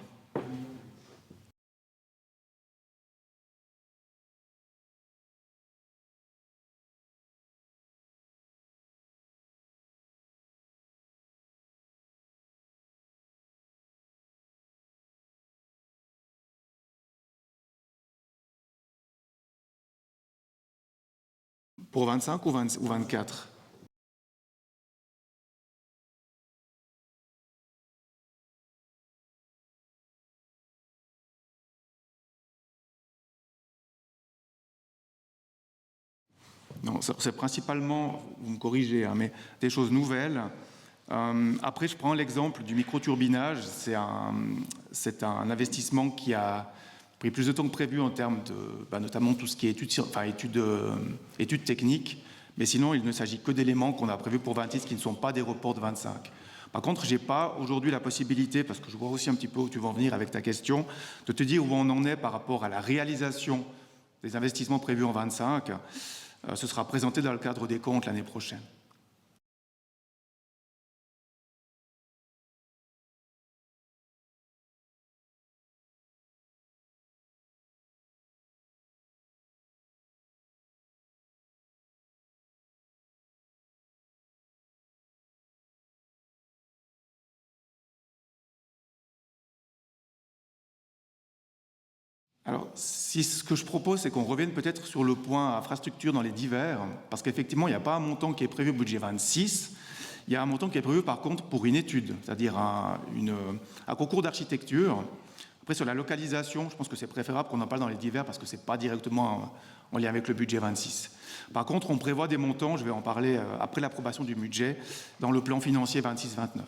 Pour 25 ou 24? Non, c'est principalement, vous me corrigez, hein, mais des choses nouvelles. Après, je prends l'exemple du microturbinage. C'est un investissement qui a pris plus de temps que prévu en termes de, notamment tout ce qui est études techniques. Mais sinon, il ne s'agit que d'éléments qu'on a prévus pour 26 qui ne sont pas des reports de 25. Par contre, je n'ai pas aujourd'hui la possibilité, parce que je vois aussi un petit peu où tu vas en venir avec ta question, de te dire où on en est par rapport à la réalisation des investissements prévus en 25. Ce sera présenté dans le cadre des comptes l'année prochaine. Alors, si ce que je propose, c'est qu'on revienne peut-être sur le point infrastructure dans les divers, parce qu'effectivement, il n'y a pas un montant qui est prévu au budget 26, il y a un montant qui est prévu par contre pour une étude, c'est-à-dire un concours d'architecture. Après, sur la localisation, je pense que c'est préférable qu'on en parle dans les divers parce que ce n'est pas directement en lien avec le budget 26. Par contre, on prévoit des montants, je vais en parler après l'approbation du budget, dans le plan financier 26-29.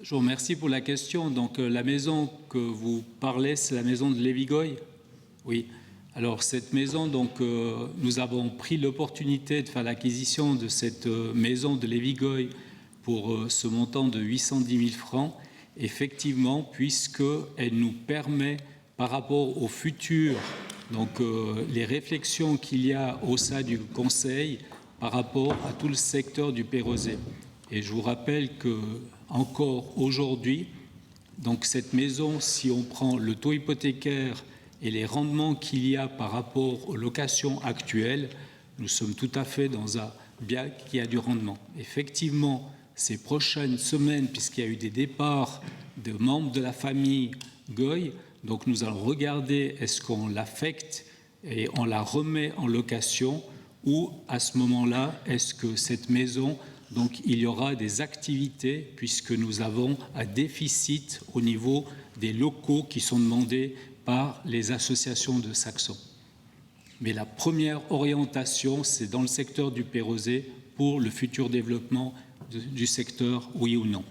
Je vous remercie pour la question. Donc, la maison que vous parlez, c'est la maison de Lévigoy? Oui. Alors, cette maison, donc, nous avons pris l'opportunité de faire l'acquisition de cette maison de Lévigoy pour ce montant de 810 000 francs, effectivement, puisqu'elle nous permet, par rapport au futur, donc les réflexions qu'il y a au sein du Conseil par rapport à tout le secteur du Pérosé. Et je vous rappelle que encore aujourd'hui, donc cette maison, si on prend le taux hypothécaire et les rendements qu'il y a par rapport aux locations actuelles, nous sommes tout à fait dans un bien qui a du rendement. Effectivement, ces prochaines semaines, puisqu'il y a eu des départs de membres de la famille Goy, donc nous allons regarder est-ce qu'on l'affecte et on la remet en location ou à ce moment-là, est-ce que cette maison, donc il y aura des activités puisque nous avons un déficit au niveau des locaux qui sont demandés par les associations de Saxons. Mais la première orientation, c'est dans le secteur du Pérosé pour le futur développement du secteur, oui ou non.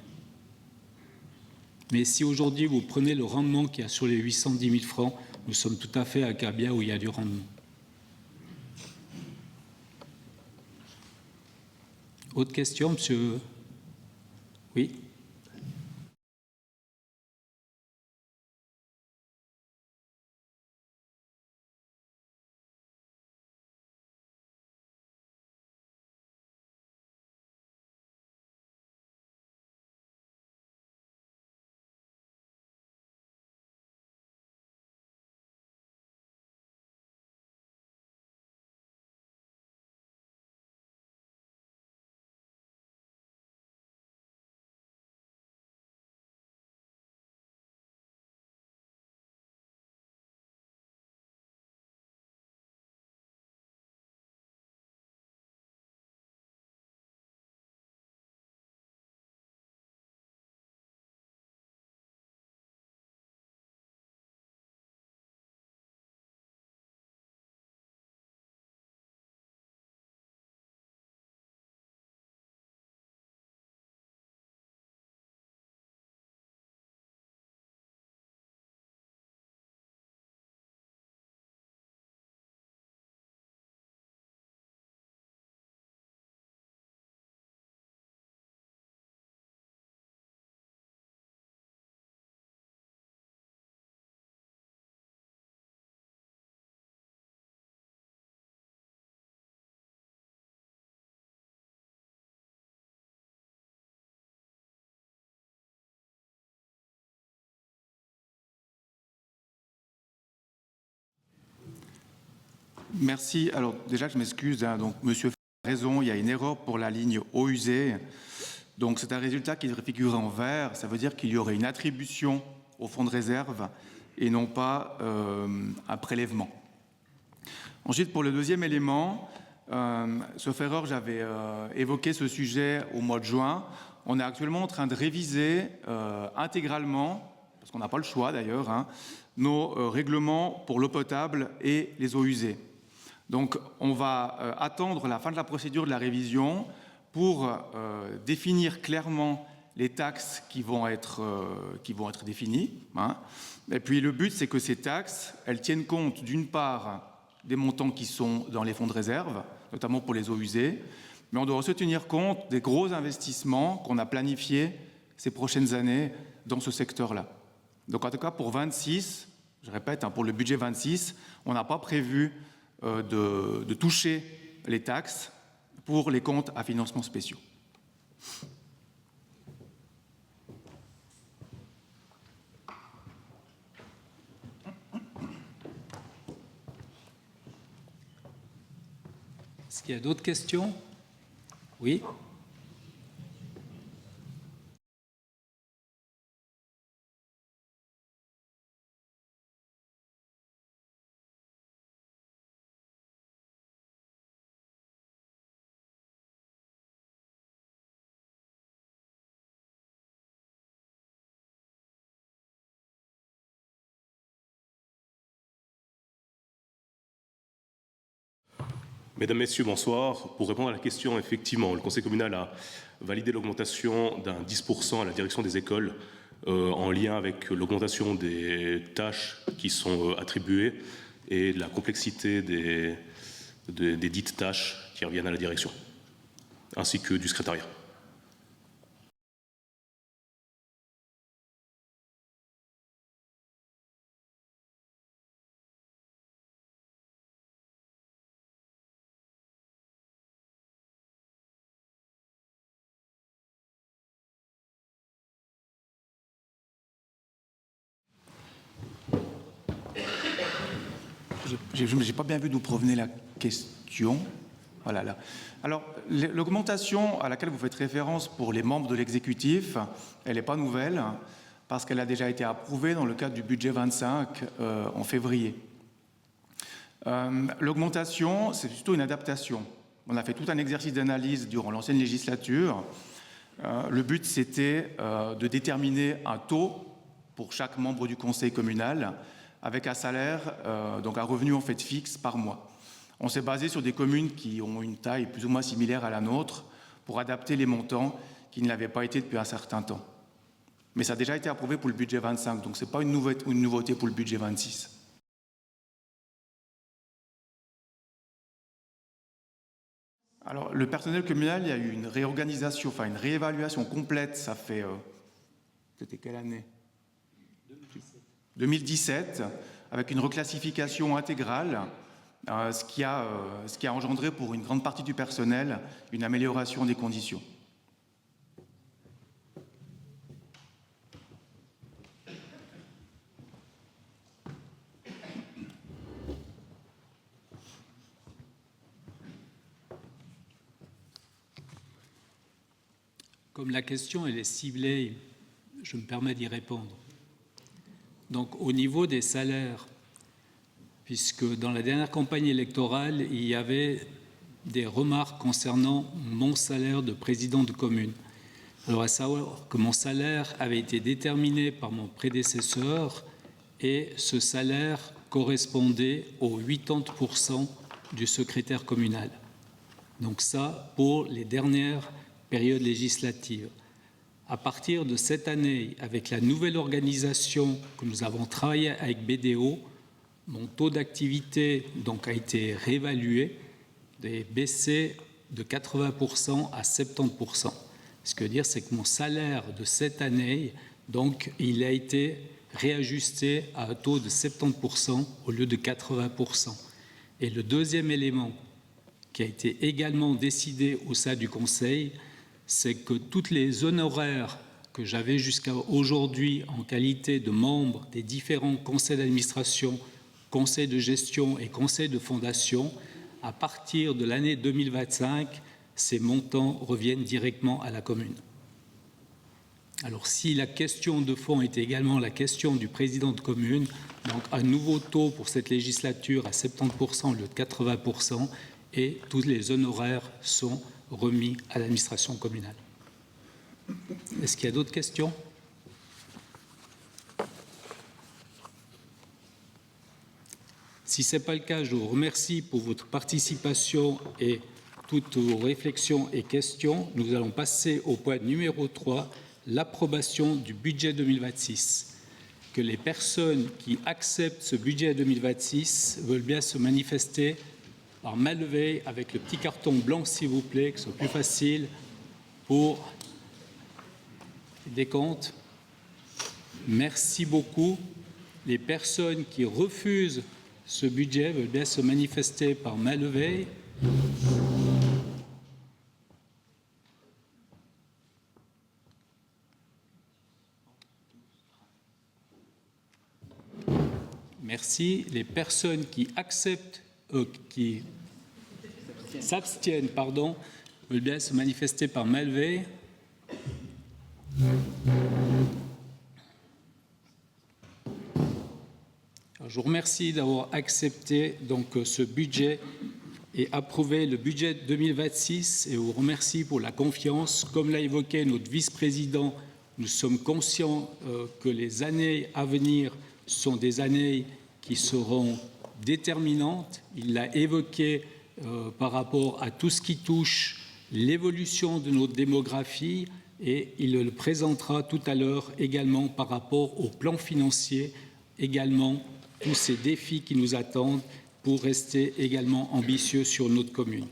Mais si aujourd'hui vous prenez le rendement qu'il y a sur les 810 000 francs, nous sommes tout à fait à Cabia où il y a du rendement. Autre question, monsieur? Oui. Merci. Alors déjà, je m'excuse. Hein, donc, monsieur a raison, il y a une erreur pour la ligne eau usée. Donc, c'est un résultat qui devrait figurer en vert. Ça veut dire qu'il y aurait une attribution au fonds de réserve et non pas un prélèvement. Ensuite, pour le deuxième élément, sauf erreur, j'avais évoqué ce sujet au mois de juin. On est actuellement en train de réviser intégralement, parce qu'on n'a pas le choix d'ailleurs, hein, nos règlements pour l'eau potable et les eaux usées. Donc, on va attendre la fin de la procédure de la révision pour définir clairement les taxes qui vont être définies. Hein. Et puis, le but, c'est que ces taxes, elles tiennent compte d'une part des montants qui sont dans les fonds de réserve, notamment pour les eaux usées, mais on doit aussi tenir compte des gros investissements qu'on a planifiés ces prochaines années dans ce secteur-là. Donc, en tout cas, pour 26, je répète, hein, pour le budget 26, on n'a pas prévu de toucher les taxes pour les comptes à financement spéciaux. Est-ce qu'il y a d'autres questions? Oui. Mesdames, Messieurs, bonsoir. Pour répondre à la question, effectivement, le Conseil communal a validé l'augmentation d'un 10% à la direction des écoles en lien avec l'augmentation des tâches qui sont attribuées et de la complexité des dites tâches qui reviennent à la direction, ainsi que du secrétariat. Je n'ai pas bien vu d'où provenait la question. Voilà, là. Alors, l'augmentation à laquelle vous faites référence pour les membres de l'exécutif, elle n'est pas nouvelle, parce qu'elle a déjà été approuvée dans le cadre du budget 25 en février. L'augmentation, c'est plutôt une adaptation. On a fait tout un exercice d'analyse durant l'ancienne législature. Le but, c'était de déterminer un taux pour chaque membre du conseil communal avec un salaire, donc un revenu en fait fixe par mois. On s'est basé sur des communes qui ont une taille plus ou moins similaire à la nôtre pour adapter les montants qui ne l'avaient pas été depuis un certain temps. Mais ça a déjà été approuvé pour le budget 25, donc ce n'est pas une nouveauté pour le budget 26. Alors, le personnel communal, il y a eu une réorganisation, enfin une réévaluation complète, ça fait... C'était quelle année ? 2017, avec une reclassification intégrale, ce qui a engendré pour une grande partie du personnel une amélioration des conditions. Comme la question elle est ciblée, je me permets d'y répondre. Donc, au niveau des salaires, puisque dans la dernière campagne électorale, il y avait des remarques concernant mon salaire de président de commune. Alors, à savoir que mon salaire avait été déterminé par mon prédécesseur et ce salaire correspondait aux 80% du secrétaire communal. Donc ça, pour les dernières périodes législatives. À partir de cette année, avec la nouvelle organisation que nous avons travaillé avec BDO, mon taux d'activité donc a été réévalué et baissé de 80% à 70%. Ce que veut dire, c'est que mon salaire de cette année, donc, il a été réajusté à un taux de 70% au lieu de 80%. Et le deuxième élément qui a été également décidé au sein du Conseil, c'est que toutes les honoraires que j'avais jusqu'à aujourd'hui en qualité de membre des différents conseils d'administration conseil de gestion et conseil de fondation, à partir de l'année 2025, ces montants reviennent directement à la commune. Alors, si la question de fond est également la question du président de commune, donc un nouveau taux pour cette législature à 70% au lieu de 80%, et tous les honoraires sont remis à l'administration communale. Est-ce qu'il y a d'autres questions ? Si ce n'est pas le cas, je vous remercie pour votre participation et toutes vos réflexions et questions. Nous allons passer au point numéro 3, l'approbation du budget 2026. Que les personnes qui acceptent ce budget 2026 veulent bien se manifester par main levée avec le petit carton blanc, s'il vous plaît, que ce soit plus facile pour les décomptes. Merci beaucoup. Les personnes qui refusent ce budget veulent bien se manifester par main levée. Merci. Les personnes qui acceptent, qui s'abstiennent, veulent bien se manifester par main levée. Je vous remercie d'avoir accepté donc ce budget et approuvé le budget 2026 et vous remercie pour la confiance. Comme l'a évoqué notre vice-président, nous sommes conscients que les années à venir sont des années qui seront déterminantes. Il l'a évoqué par rapport à tout ce qui touche l'évolution de notre démographie et il le présentera tout à l'heure également par rapport au plan financier, également tous ces défis qui nous attendent pour rester également ambitieux sur notre commune.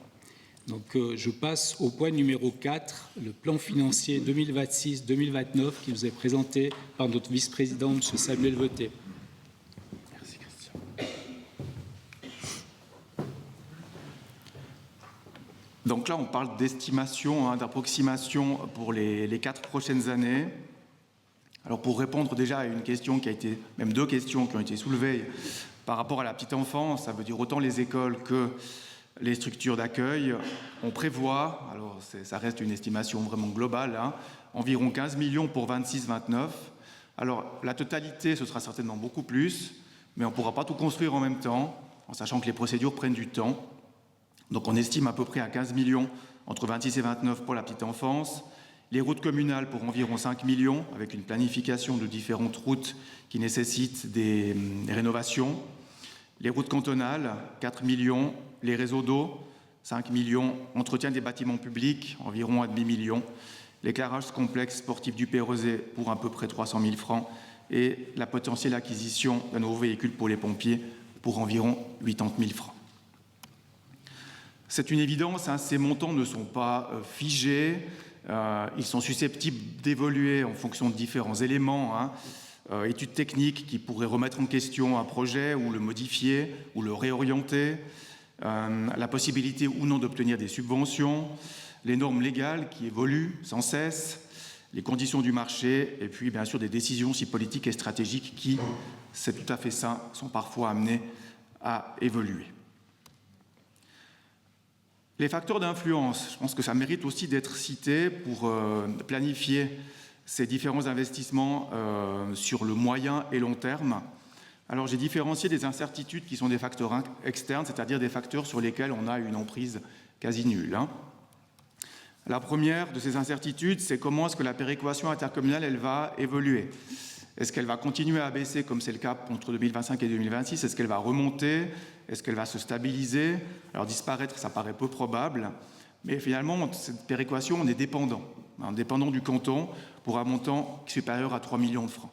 Donc, je passe au point numéro 4, le plan financier 2026-2029 qui nous est présenté par notre vice-président, M. Samuel Veté. Merci, Christian. Donc là, on parle d'estimation, d'approximation pour les 4 prochaines années. Alors pour répondre déjà à une question qui a été, même 2 questions qui ont été soulevées par rapport à la petite enfance, ça veut dire autant les écoles que les structures d'accueil, on prévoit, alors ça reste une estimation vraiment globale, environ 15 millions pour 26-29. Alors la totalité, ce sera certainement beaucoup plus, mais on ne pourra pas tout construire en même temps, en sachant que les procédures prennent du temps. Donc on estime à peu près à 15 millions entre 26 et 29 pour la petite enfance. Les routes communales pour environ 5 millions, avec une planification de différentes routes qui nécessitent des rénovations. Les routes cantonales, 4 millions. Les réseaux d'eau, 5 millions. Entretien des bâtiments publics, environ 1,5 million. L'éclairage complexe sportif du Pérezet pour à peu près 300 000 francs. Et la potentielle acquisition d'un nouveau véhicule pour les pompiers pour environ 80 000 francs. C'est une évidence, ces montants ne sont pas figés. Ils sont susceptibles d'évoluer en fonction de différents éléments, études techniques qui pourraient remettre en question un projet ou le modifier ou le réorienter, la possibilité ou non d'obtenir des subventions, les normes légales qui évoluent sans cesse, les conditions du marché et puis bien sûr des décisions si politiques et stratégiques qui, c'est tout à fait ça, sont parfois amenées à évoluer. Les facteurs d'influence, je pense que ça mérite aussi d'être cité pour planifier ces différents investissements sur le moyen et long terme. Alors j'ai différencié des incertitudes qui sont des facteurs externes, c'est-à-dire des facteurs sur lesquels on a une emprise quasi nulle. La première de ces incertitudes, c'est comment est-ce que la péréquation intercommunale elle va évoluer. Est-ce qu'elle va continuer à baisser comme c'est le cas entre 2025 et 2026 ? Est-ce qu'elle va remonter ? Est-ce qu'elle va se stabiliser ? Alors disparaître, ça paraît peu probable, mais finalement, cette péréquation, on est dépendant du canton pour un montant supérieur à 3 millions de francs.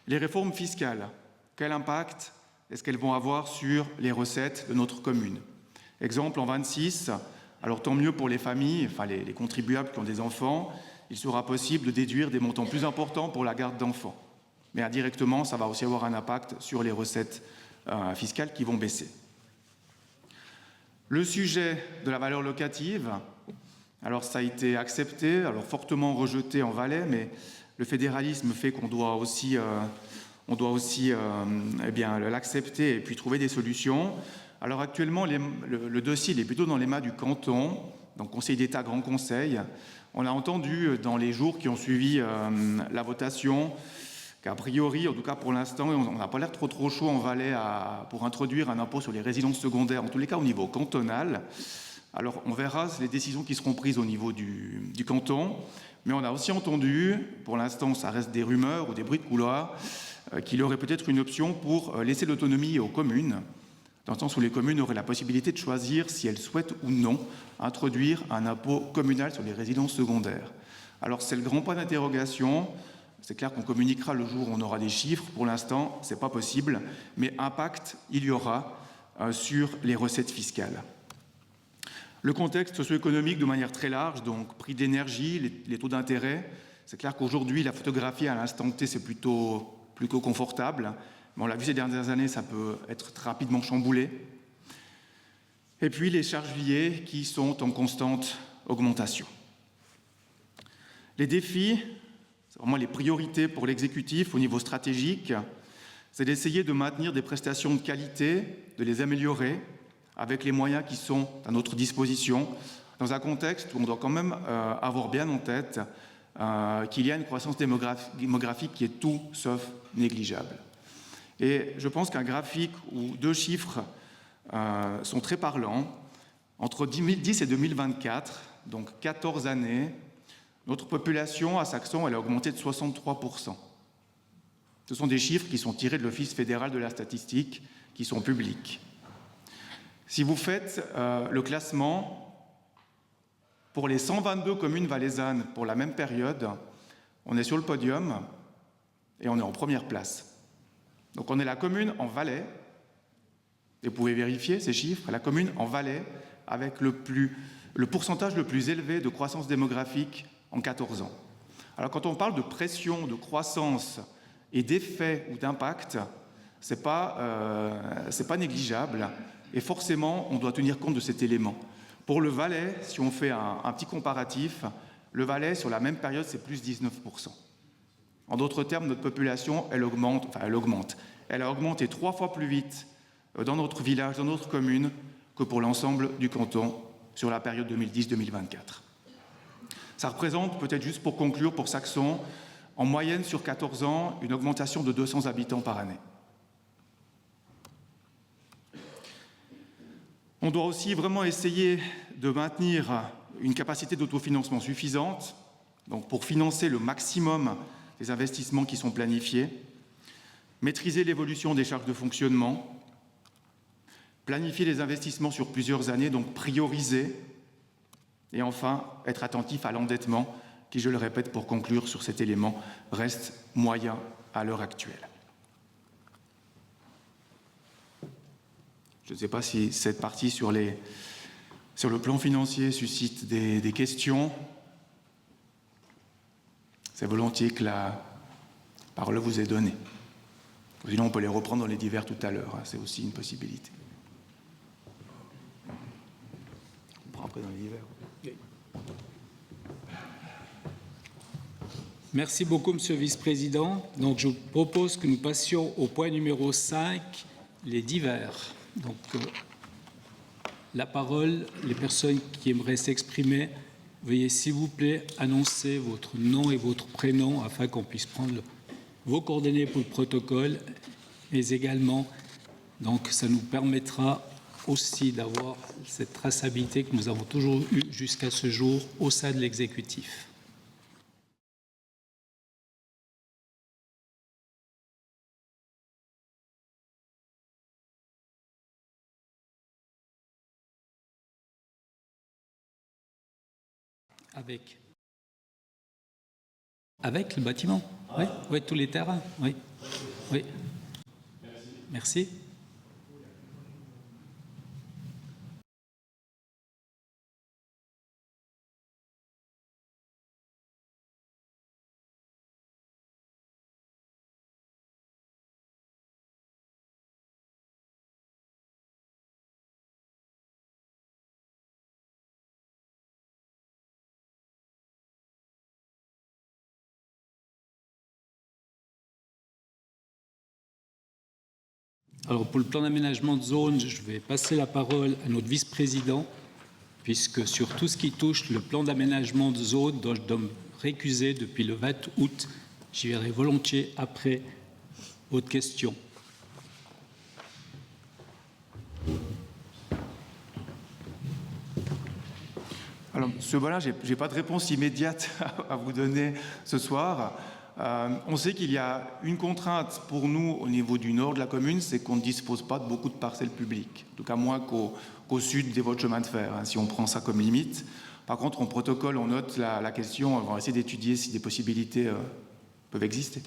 Les réformes fiscales, quel impact est-ce qu'elles vont avoir sur les recettes de notre commune ? Exemple, en 26, alors tant mieux pour les familles, enfin les contribuables qui ont des enfants, il sera possible de déduire des montants plus importants pour la garde d'enfants. Mais indirectement, ça va aussi avoir un impact sur les recettes fiscales qui vont baisser. Le sujet de la valeur locative, alors ça a été accepté, alors fortement rejeté en Valais, mais le fédéralisme fait qu'on doit aussi on doit aussi l'accepter et puis trouver des solutions. Alors actuellement, le dossier il est plutôt dans les mains du canton, donc Conseil d'État, Grand Conseil. On a entendu dans les jours qui ont suivi la votation qu'a priori, en tout cas pour l'instant, on n'a pas l'air trop chaud en Valais pour introduire un impôt sur les résidences secondaires, en tous les cas au niveau cantonal. Alors on verra les décisions qui seront prises au niveau du canton, mais on a aussi entendu, pour l'instant ça reste des rumeurs ou des bruits de couloir, qu'il y aurait peut-être une option pour laisser l'autonomie aux communes, dans le sens où les communes auraient la possibilité de choisir si elles souhaitent ou non introduire un impôt communal sur les résidences secondaires. Alors c'est le grand point d'interrogation. C'est clair qu'on communiquera le jour où on aura des chiffres. Pour l'instant, ce n'est pas possible, mais impact, il y aura sur les recettes fiscales. Le contexte socio-économique de manière très large, donc prix d'énergie, les taux d'intérêt, c'est clair qu'aujourd'hui, la photographie à l'instant T, c'est plutôt confortable. Mais on l'a vu ces dernières années, ça peut être rapidement chamboulé. Et puis les charges liées qui sont en constante augmentation. Les défis, c'est vraiment les priorités pour l'exécutif au niveau stratégique, c'est d'essayer de maintenir des prestations de qualité, de les améliorer avec les moyens qui sont à notre disposition, dans un contexte où on doit quand même avoir bien en tête qu'il y a une croissance démographique qui est tout sauf négligeable. Et je pense qu'un graphique où 2 chiffres sont très parlants. Entre 2010 et 2024, donc 14 années, notre population à Saxon, elle a augmenté de 63%. Ce sont des chiffres qui sont tirés de l'Office fédéral de la statistique, qui sont publics. Si vous faites le classement, pour les 122 communes valaisannes pour la même période, on est sur le podium et on est en première place. Donc on est la commune en Valais, et vous pouvez vérifier ces chiffres, la commune en Valais avec le pourcentage le plus élevé de croissance démographique en 14 ans. Alors quand on parle de pression, de croissance et d'effet ou d'impact, c'est pas négligeable et forcément on doit tenir compte de cet élément. Pour le Valais, si on fait un petit comparatif, le Valais sur la même période c'est plus 19%. En d'autres termes, notre population, elle a augmenté 3 fois plus vite dans notre village, dans notre commune, que pour l'ensemble du canton sur la période 2010-2024. Ça représente, peut-être juste pour conclure, pour Saxon, en moyenne sur 14 ans, une augmentation de 200 habitants par année. On doit aussi vraiment essayer de maintenir une capacité d'autofinancement suffisante, donc pour financer le maximum des investissements qui sont planifiés, maîtriser l'évolution des charges de fonctionnement, planifier les investissements sur plusieurs années, donc prioriser, et enfin être attentif à l'endettement, qui, je le répète pour conclure sur cet élément, reste moyen à l'heure actuelle. Je ne sais pas si cette partie sur le plan financier suscite des questions. C'est volontiers que la parole vous est donnée. Sinon, on peut les reprendre dans les divers tout à l'heure, c'est aussi une possibilité. On prend après dans les divers. Merci beaucoup, Monsieur le Vice-président. Donc, je propose que nous passions au point numéro 5, les divers. Donc, la parole, les personnes qui aimeraient s'exprimer, veuillez s'il vous plaît annoncer votre nom et votre prénom afin qu'on puisse prendre vos coordonnées pour le protocole, mais également, donc, ça nous permettra aussi d'avoir cette traçabilité que nous avons toujours eue jusqu'à ce jour au sein de l'exécutif. Avec le bâtiment, oui, oui, tous les terrains, oui, oui. Merci. Alors pour le plan d'aménagement de zone, je vais passer la parole à notre vice-président, puisque sur tout ce qui touche le plan d'aménagement de zone, dont je dois me récuser depuis le 20 août, j'y verrai volontiers après votre question. Alors, M. Bollin, je n'ai pas de réponse immédiate à vous donner ce soir. On sait qu'il y a une contrainte pour nous au niveau du nord de la commune, c'est qu'on ne dispose pas de beaucoup de parcelles publiques, en tout cas moins qu'au sud des voies de chemin de fer, hein, si on prend ça comme limite. Par contre, en protocole, on note la question, on va essayer d'étudier si des possibilités peuvent exister.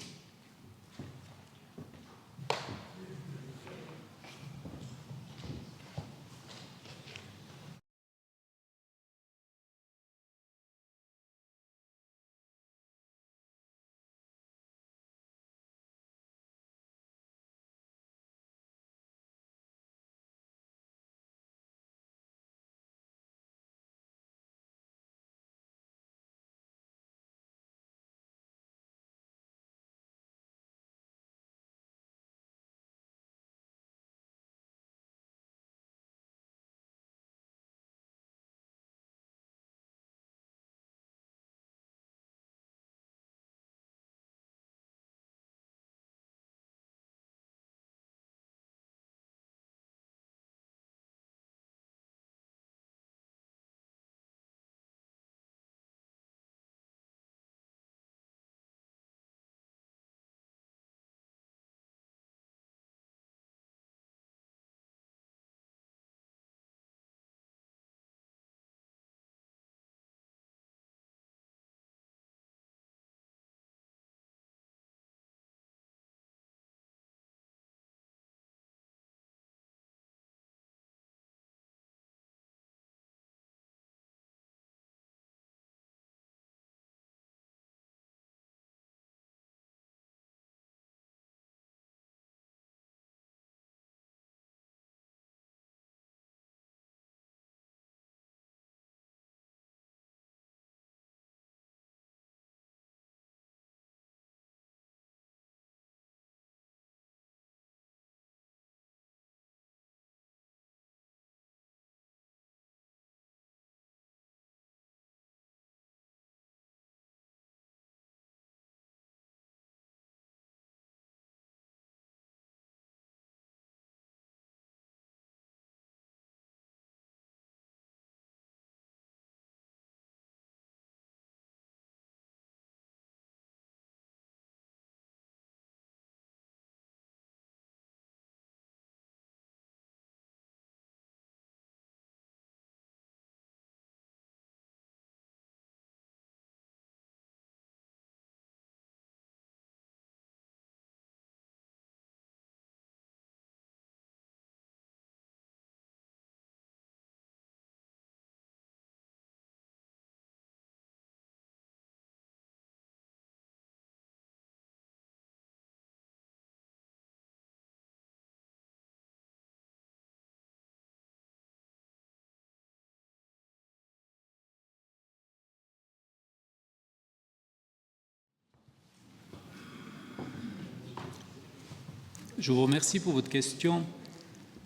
Je vous remercie pour votre question.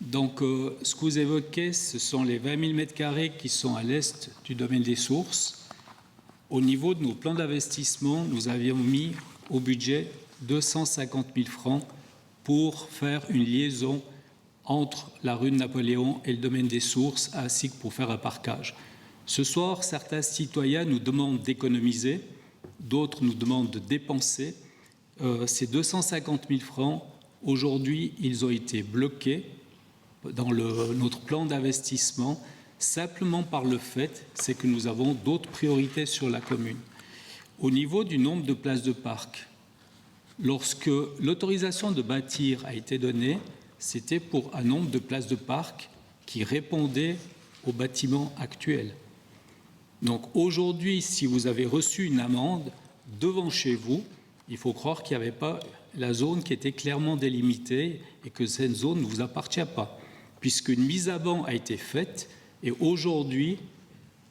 Donc, ce que vous évoquez, ce sont les 20 000 m² qui sont à l'est du domaine des sources. Au niveau de nos plans d'investissement, nous avions mis au budget 250 000 francs pour faire une liaison entre la rue de Napoléon et le domaine des sources, ainsi que pour faire un parquage. Ce soir, certains citoyens nous demandent d'économiser, d'autres nous demandent de dépenser. Ces 250 000 francs, aujourd'hui, ils ont été bloqués dans notre plan d'investissement, simplement par le fait, c'est que nous avons d'autres priorités sur la commune. Au niveau du nombre de places de parc, lorsque l'autorisation de bâtir a été donnée, c'était pour un nombre de places de parc qui répondait aux bâtiments actuels. Donc aujourd'hui, si vous avez reçu une amende devant chez vous, il faut croire qu'il n'y avait pas la zone qui était clairement délimitée et que cette zone ne vous appartient pas, puisqu'une mise à ban a été faite. Et aujourd'hui,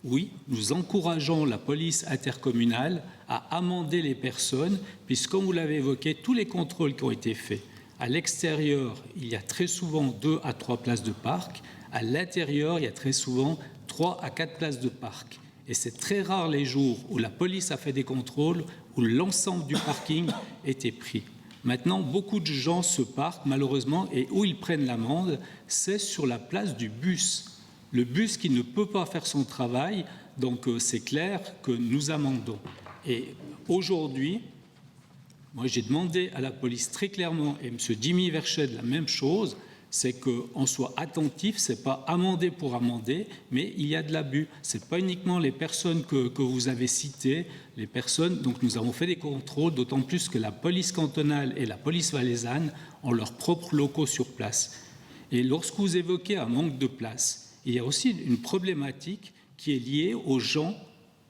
oui, nous encourageons la police intercommunale à amender les personnes, puisque, comme vous l'avez évoqué, tous les contrôles qui ont été faits À l'extérieur, il y a très souvent 2 à 3 places de parc. À l'intérieur, il y a très souvent 3 à 4 places de parc. Et c'est très rare les jours où la police a fait des contrôles, où l'ensemble du parking était pris. Maintenant, beaucoup de gens se parquent, malheureusement, et où ils prennent l'amende, c'est sur la place du bus. Le bus qui ne peut pas faire son travail, donc c'est clair que nous amendons. Et aujourd'hui, moi j'ai demandé à la police très clairement, et M. Jimmy Verched la même chose, c'est qu'on soit attentif, ce n'est pas amender pour amender, mais il y a de l'abus. Ce n'est pas uniquement les personnes que vous avez citées, les personnes, donc nous avons fait des contrôles, d'autant plus que la police cantonale et la police valaisanne ont leurs propres locaux sur place. Et lorsque vous évoquez un manque de place, il y a aussi une problématique qui est liée aux gens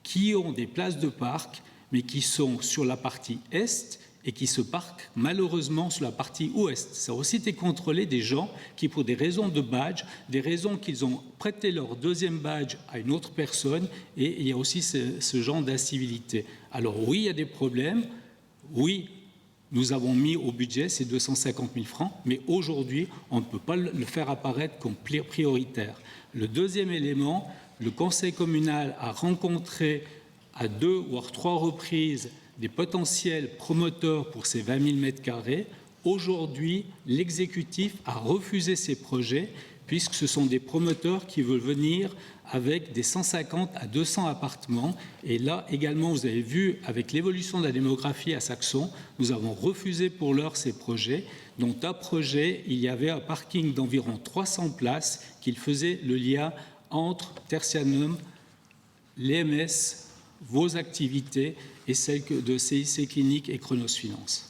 qui ont des places de parc, mais qui sont sur la partie est et qui se parquent malheureusement sur la partie ouest. Ça a aussi été contrôlé des gens qui, pour des raisons de badge, des raisons qu'ils ont prêté leur deuxième badge à une autre personne, et il y a aussi ce genre d'incivilité. Alors oui, il y a des problèmes, oui, nous avons mis au budget ces 250 000 francs, mais aujourd'hui, on ne peut pas le faire apparaître comme prioritaire. Le deuxième élément, le conseil communal a rencontré à 2 ou à 3 reprises des potentiels promoteurs pour ces 20 000 mètres carrés. Aujourd'hui, l'exécutif a refusé ces projets puisque ce sont des promoteurs qui veulent venir avec des 150 à 200 appartements. Et là également, vous avez vu, avec l'évolution de la démographie à Saxon, nous avons refusé pour l'heure ces projets, dont un projet, il y avait un parking d'environ 300 places qui faisait le lien entre Tertianum, l'EMS, vos activités et celles de CIC Clinique et Chronos Finance.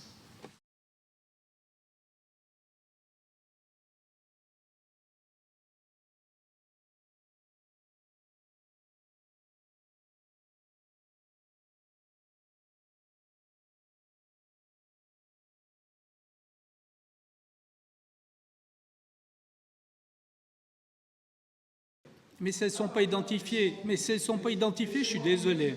Mais si elles ne sont pas identifiées, je suis désolé.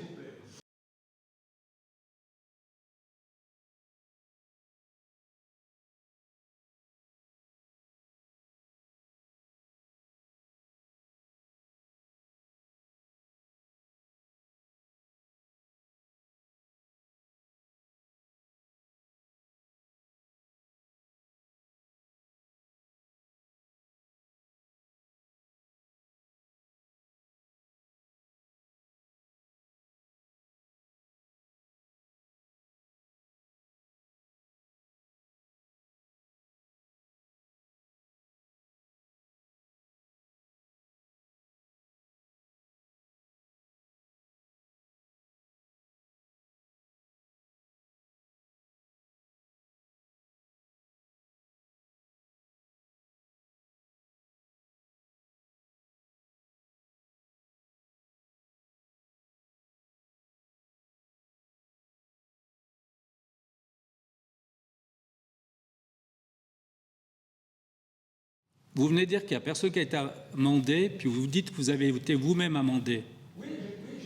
Vous venez de dire qu'il n'y a personne qui a été amendé, puis vous dites que vous avez été vous-même amendé. Oui.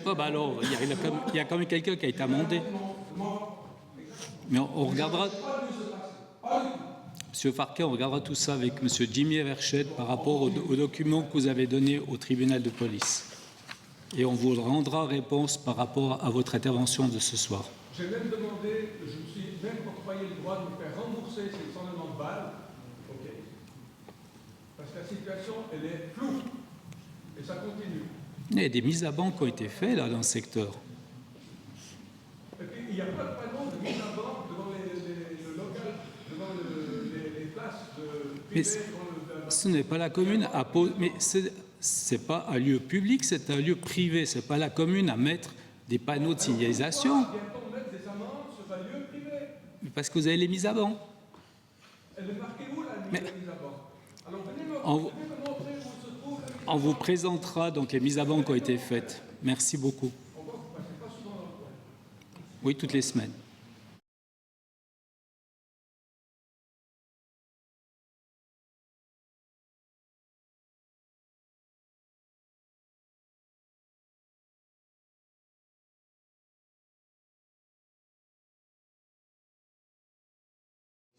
Oh, bah alors, il y a quand même quelqu'un qui a été amendé. Mais on regardera. Monsieur Farquet, on regardera tout ça avec Monsieur Jimmy Verched par rapport aux documents que vous avez donnés au tribunal de police. Et on vous rendra réponse par rapport à votre intervention de ce soir. J'ai même demandé, je me suis même octroyé le droit de me faire rembourser ces 190 balles. OK. Parce que la situation, elle est floue. Et ça continue. Il y a des mises à banc qui ont été faites là dans le secteur. Et puis, il n'y a pas de panneau de mise à banc devant le local, devant les places privées. Ce n'est pas la commune à poser. Mais c'est pas un lieu public, c'est un lieu privé. C'est pas la commune à mettre des panneaux de signalisation. Vient-on mettre des amendes sur un lieu privé? Parce que vous avez les mises à banc. Elle est marquée où la mise à banc? Alors venez me montrer où se trouve la mise à banc. On vous présentera donc les mises à banc qui ont été faites. Merci beaucoup. On voit que vous ne passez pas souvent dans le coin. Oui, toutes les semaines.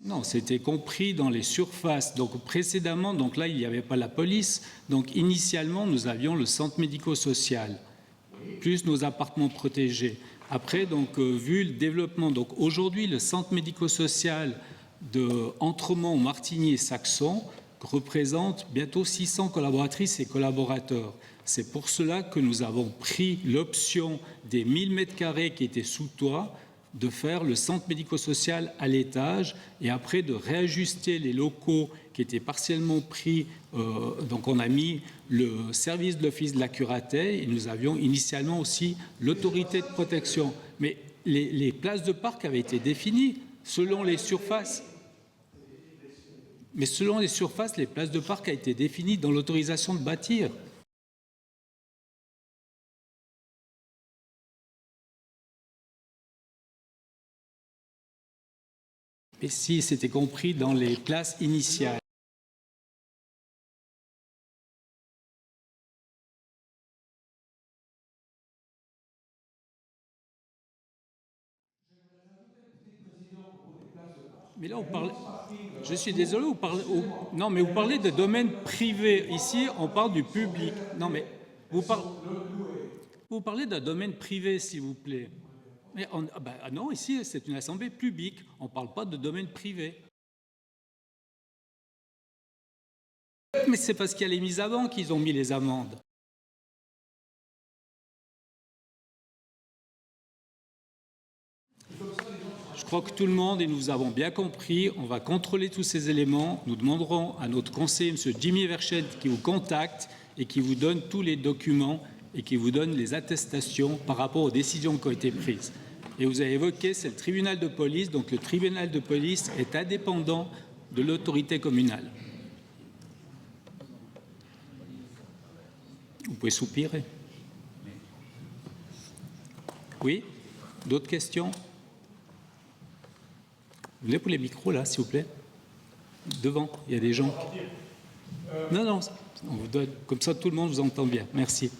Non, c'était compris dans les surfaces. Donc précédemment, donc là, il n'y avait pas la police. Donc initialement, nous avions le centre médico-social, plus nos appartements protégés. Après, donc, vu le développement, donc aujourd'hui, le centre médico-social de Entremont, Martigny et Saxon représente bientôt 600 collaboratrices et collaborateurs. C'est pour cela que nous avons pris l'option des 1000 m² qui étaient sous toit, de faire le centre médico-social à l'étage et après de réajuster les locaux qui étaient partiellement pris. Donc on a mis le service de l'office de la curatelle et nous avions initialement aussi l'autorité de protection. Mais les places de parc avaient été définies selon les surfaces. Mais selon les surfaces, les places de parc ont été définies dans l'autorisation de bâtir. Et si c'était compris dans les places initiales. Mais là, on parle. Je suis désolé, vous parlez. Non, mais vous parlez de domaine privé. Ici, on parle du public. Non, mais vous parlez d'un domaine privé, s'il vous plaît. Mais non, ici, c'est une assemblée publique. On ne parle pas de domaine privé. Mais c'est parce qu'il y a les mises avant qu'ils ont mis les amendes. Je crois que tout le monde, et nous avons bien compris, on va contrôler tous ces éléments. Nous demanderons à notre conseiller, M. Jimmy Verchet, qui vous contacte et qui vous donne tous les documents et qui vous donne les attestations par rapport aux décisions qui ont été prises. Et vous avez évoqué, c'est le tribunal de police. Donc le tribunal de police est indépendant de l'autorité communale. Vous pouvez soupirer. Oui? D'autres questions? Vous venez pour les micros, là, s'il vous plaît? Devant, il y a des gens. Non, non, on vous donne, comme ça tout le monde vous entend bien. Merci.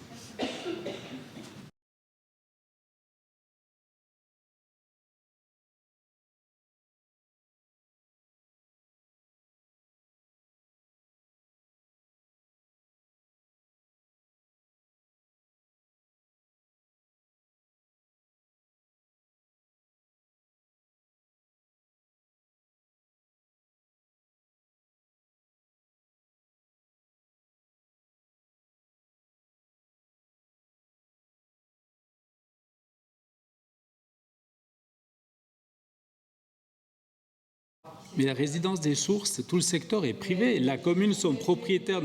Mais la résidence des sources, tout le secteur est privé. La commune sont propriétaires.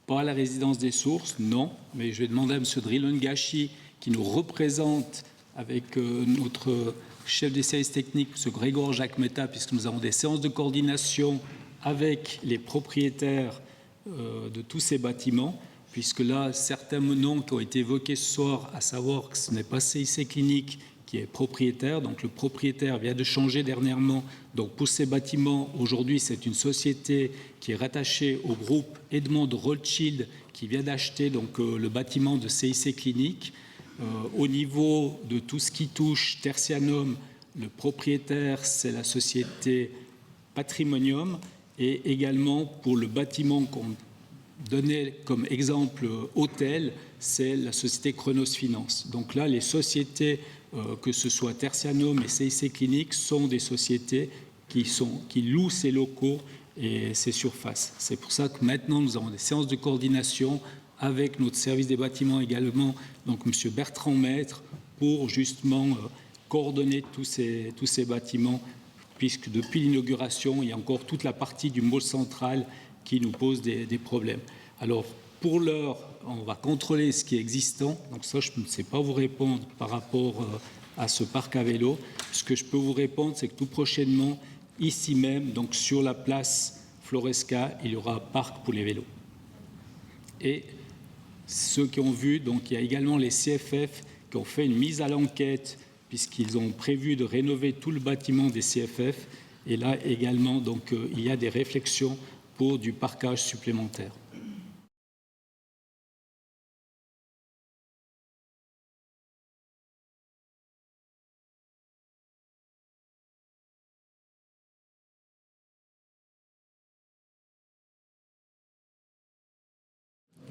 Pas à la résidence des sources, non, mais je vais demander à M. Drilon-Gachi, qui nous représente avec notre chef des services techniques, M. Grégoire Jacques Metta, puisque nous avons des séances de coordination avec les propriétaires de tous ces bâtiments, puisque là, certains noms qui ont été évoqués ce soir, à savoir que ce n'est pas CIC Clinique qui est propriétaire, donc le propriétaire vient de changer dernièrement. Donc pour ces bâtiments, aujourd'hui, c'est une société qui est rattachée au groupe Edmond Rothschild qui vient d'acheter donc le bâtiment de CIC Clinique. Au niveau de tout ce qui touche Tertianum, le propriétaire, c'est la société Patrimonium, et également pour le bâtiment qu'on donnait comme exemple hôtel, c'est la société Chronos Finance. Donc là, les sociétés, que ce soit Tertianum et CIC Clinique, sont des sociétés qui louent ces locaux et ces surfaces. C'est pour ça que maintenant, nous avons des séances de coordination avec notre service des bâtiments également, donc M. Bertrand Maître, pour justement coordonner tous ces bâtiments, puisque depuis l'inauguration, il y a encore toute la partie du mall central qui nous pose des problèmes. Alors, pour l'heure, on va contrôler ce qui est existant. Donc ça, je ne sais pas vous répondre par rapport à ce parc à vélo. Ce que je peux vous répondre, c'est que tout prochainement, ici même, donc sur la place Floresca, il y aura un parc pour les vélos. Et ceux qui ont vu, donc il y a également les CFF qui ont fait une mise à l'enquête puisqu'ils ont prévu de rénover tout le bâtiment des CFF. Et là également, donc, il y a des réflexions pour du parquage supplémentaire.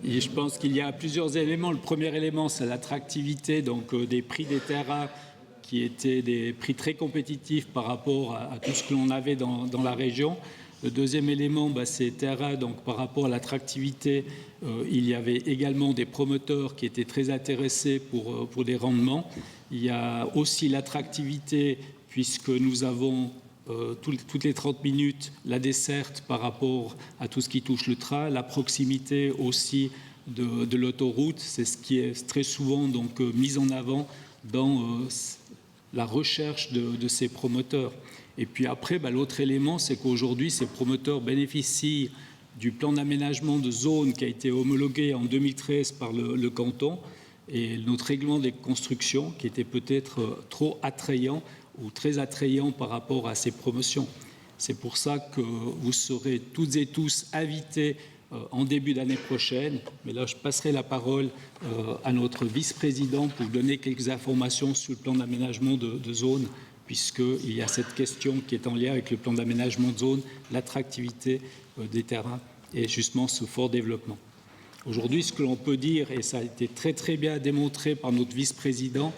Et je pense qu'il y a plusieurs éléments. Le premier élément, c'est l'attractivité des prix des terrains qui étaient des prix très compétitifs par rapport à tout ce que l'on avait dans la région. Le deuxième élément, c'est terrain. Donc, par rapport à l'attractivité, il y avait également des promoteurs qui étaient très intéressés pour des rendements. Il y a aussi l'attractivité puisque nous avons toutes les 30 minutes la desserte par rapport à tout ce qui touche le train, la proximité aussi de l'autoroute, c'est ce qui est très souvent donc mis en avant dans la recherche de ces promoteurs. Et puis après, l'autre élément, c'est qu'aujourd'hui, ces promoteurs bénéficient du plan d'aménagement de zone qui a été homologué en 2013 par le canton et notre règlement des constructions qui était peut-être trop attrayant ou très attrayant par rapport à ces promotions. C'est pour ça que vous serez toutes et tous invités en début d'année prochaine. Mais là, je passerai la parole à notre vice-président pour donner quelques informations sur le plan d'aménagement de zone, puisqu'il y a cette question qui est en lien avec le plan d'aménagement de zone, l'attractivité des terrains et justement ce fort développement. Aujourd'hui, ce que l'on peut dire, et ça a été très très bien démontré par notre vice-président,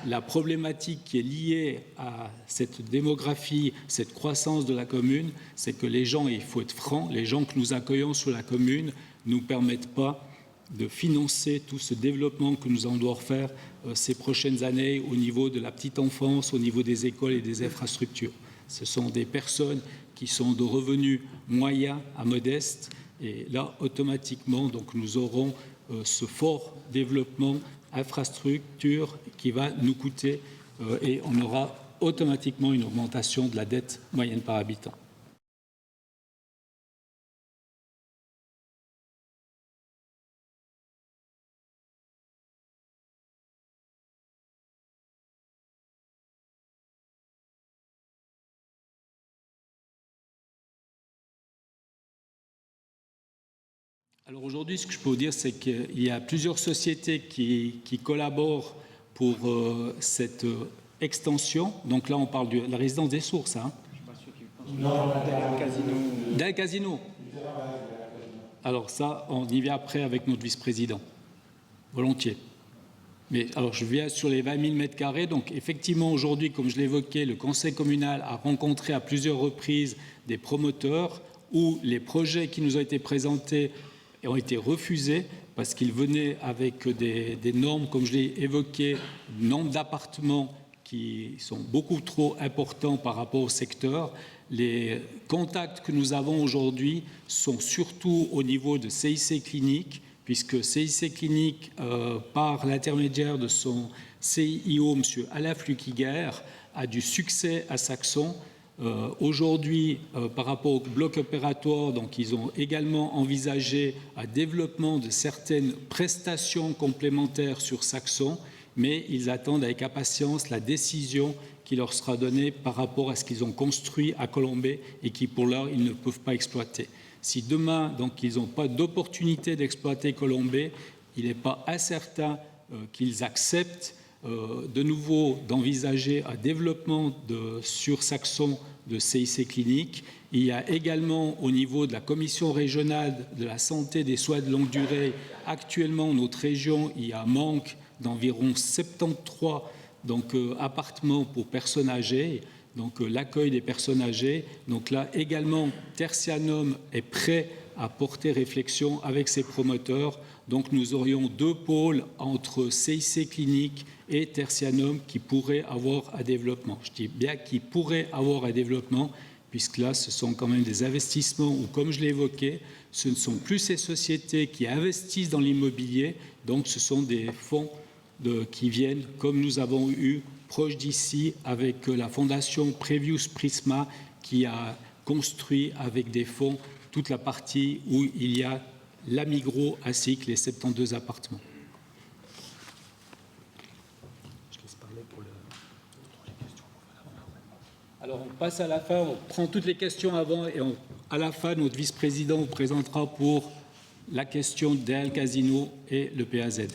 la problématique qui est liée à cette démographie, cette croissance de la commune, c'est que les gens, et il faut être franc, les gens que nous accueillons sur la commune ne nous permettent pas de financer tout ce développement que nous allons devoir faire ces prochaines années au niveau de la petite enfance, au niveau des écoles et des infrastructures. Ce sont des personnes qui sont de revenus moyens à modestes et là, automatiquement, donc, nous aurons ce fort développement infrastructure qui va nous coûter et on aura automatiquement une augmentation de la dette moyenne par habitant. Alors aujourd'hui, ce que je peux vous dire, c'est qu'il y a plusieurs sociétés qui collaborent pour cette extension. Donc là, on parle de la résidence des sources. Hein. Non, d'un casino. Alors ça, on y vient après avec notre vice-président. Volontiers. Mais alors, je viens sur les 20 000 m². Donc effectivement, aujourd'hui, comme je l'évoquais, le conseil communal a rencontré à plusieurs reprises des promoteurs où les projets qui nous ont été présentés ont été refusés parce qu'ils venaient avec des normes, comme je l'ai évoqué, nombre d'appartements qui sont beaucoup trop importants par rapport au secteur. Les contacts que nous avons aujourd'hui sont surtout au niveau de CIC Clinique, puisque CIC Clinique, par l'intermédiaire de son CIO, M. Alain Flukiger, a du succès à Saxon. Aujourd'hui, par rapport au bloc opératoire, donc, ils ont également envisagé un développement de certaines prestations complémentaires sur Saxon, mais ils attendent avec impatience la décision qui leur sera donnée par rapport à ce qu'ils ont construit à Colombey et qui, pour l'heure, ils ne peuvent pas exploiter. Si demain, donc, ils n'ont pas d'opportunité d'exploiter Colombey, il n'est pas incertain qu'ils acceptent de nouveau d'envisager un développement sur Saxon de CIC clinique. Il y a également au niveau de la commission régionale de la santé des soins de longue durée, actuellement notre région, il y a un manque d'environ 73 appartements pour personnes âgées, donc l'accueil des personnes âgées. Donc là également, Tertianum est prêt à porter réflexion avec ses promoteurs. Donc nous aurions 2 pôles entre CIC clinique et Tertianum qui pourraient avoir un développement. Je dis bien qui pourraient avoir un développement, puisque là, ce sont quand même des investissements où, comme je l'ai évoqué, ce ne sont plus ces sociétés qui investissent dans l'immobilier, donc ce sont des fonds qui viennent, comme nous avons eu proche d'ici, avec la fondation Previous Prisma, qui a construit avec des fonds toute la partie où il y a la Migros ainsi que les 72 appartements. Alors on passe à la fin, on prend toutes les questions avant et à la fin, notre vice-président vous présentera pour la question d'El Casino et le PAZ.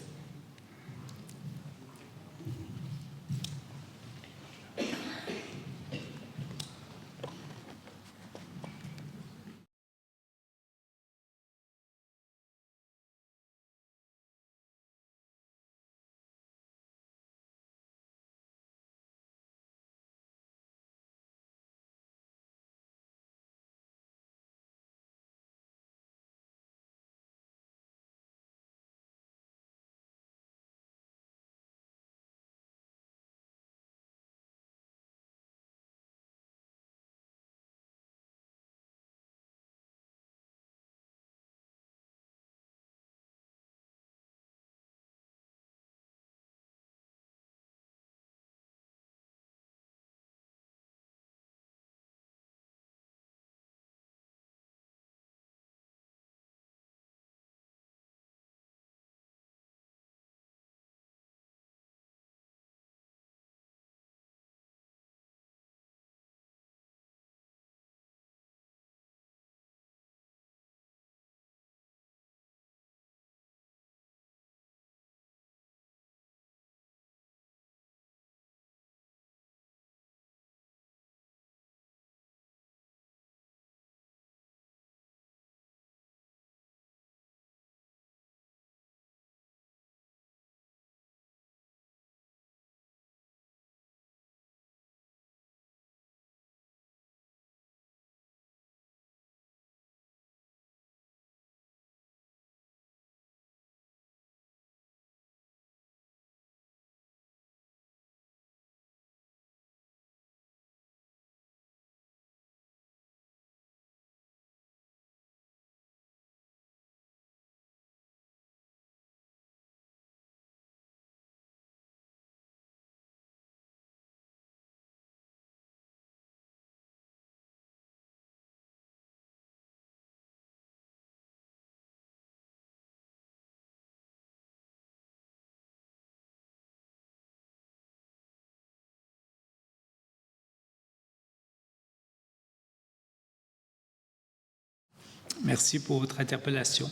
Merci pour votre interpellation.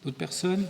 D'autres personnes ?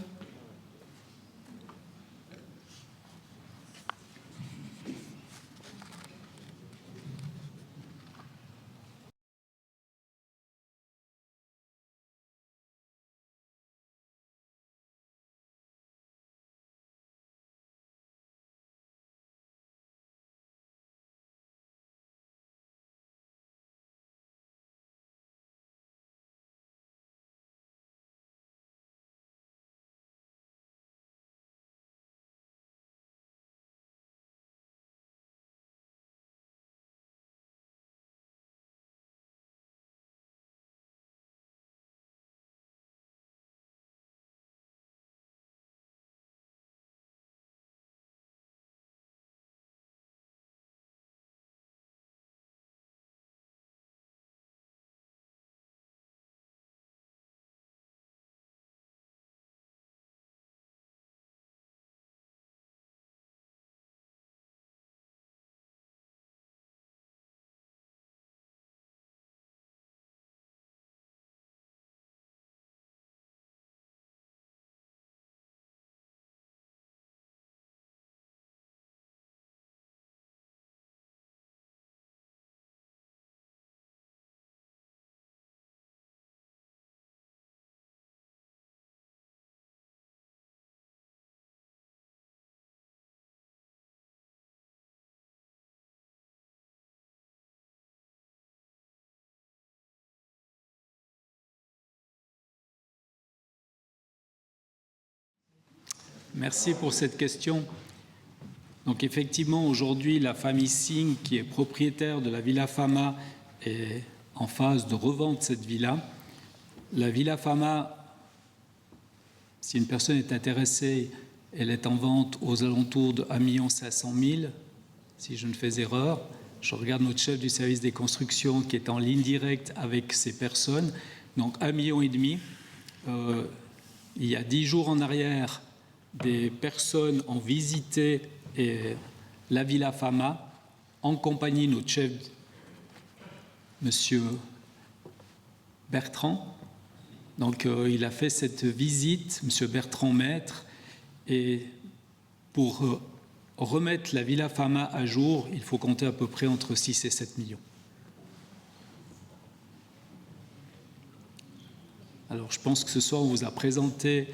Merci pour cette question. Donc effectivement, aujourd'hui, la famille Singh, qui est propriétaire de la Villa Fama, est en phase de revendre cette villa. La Villa Fama, si une personne est intéressée, elle est en vente aux alentours de 1 500 000, si je ne fais erreur. Je regarde notre chef du service des constructions qui est en ligne directe avec ces personnes. Donc 1,5 million. Il y a 10 jours en arrière, des personnes ont visité la Villa Fama en compagnie de notre chef, Monsieur Bertrand. Donc il a fait cette visite, Monsieur Bertrand Maître, et pour remettre la Villa Fama à jour, il faut compter à peu près entre 6 et 7 millions. Alors je pense que ce soir on vous a présenté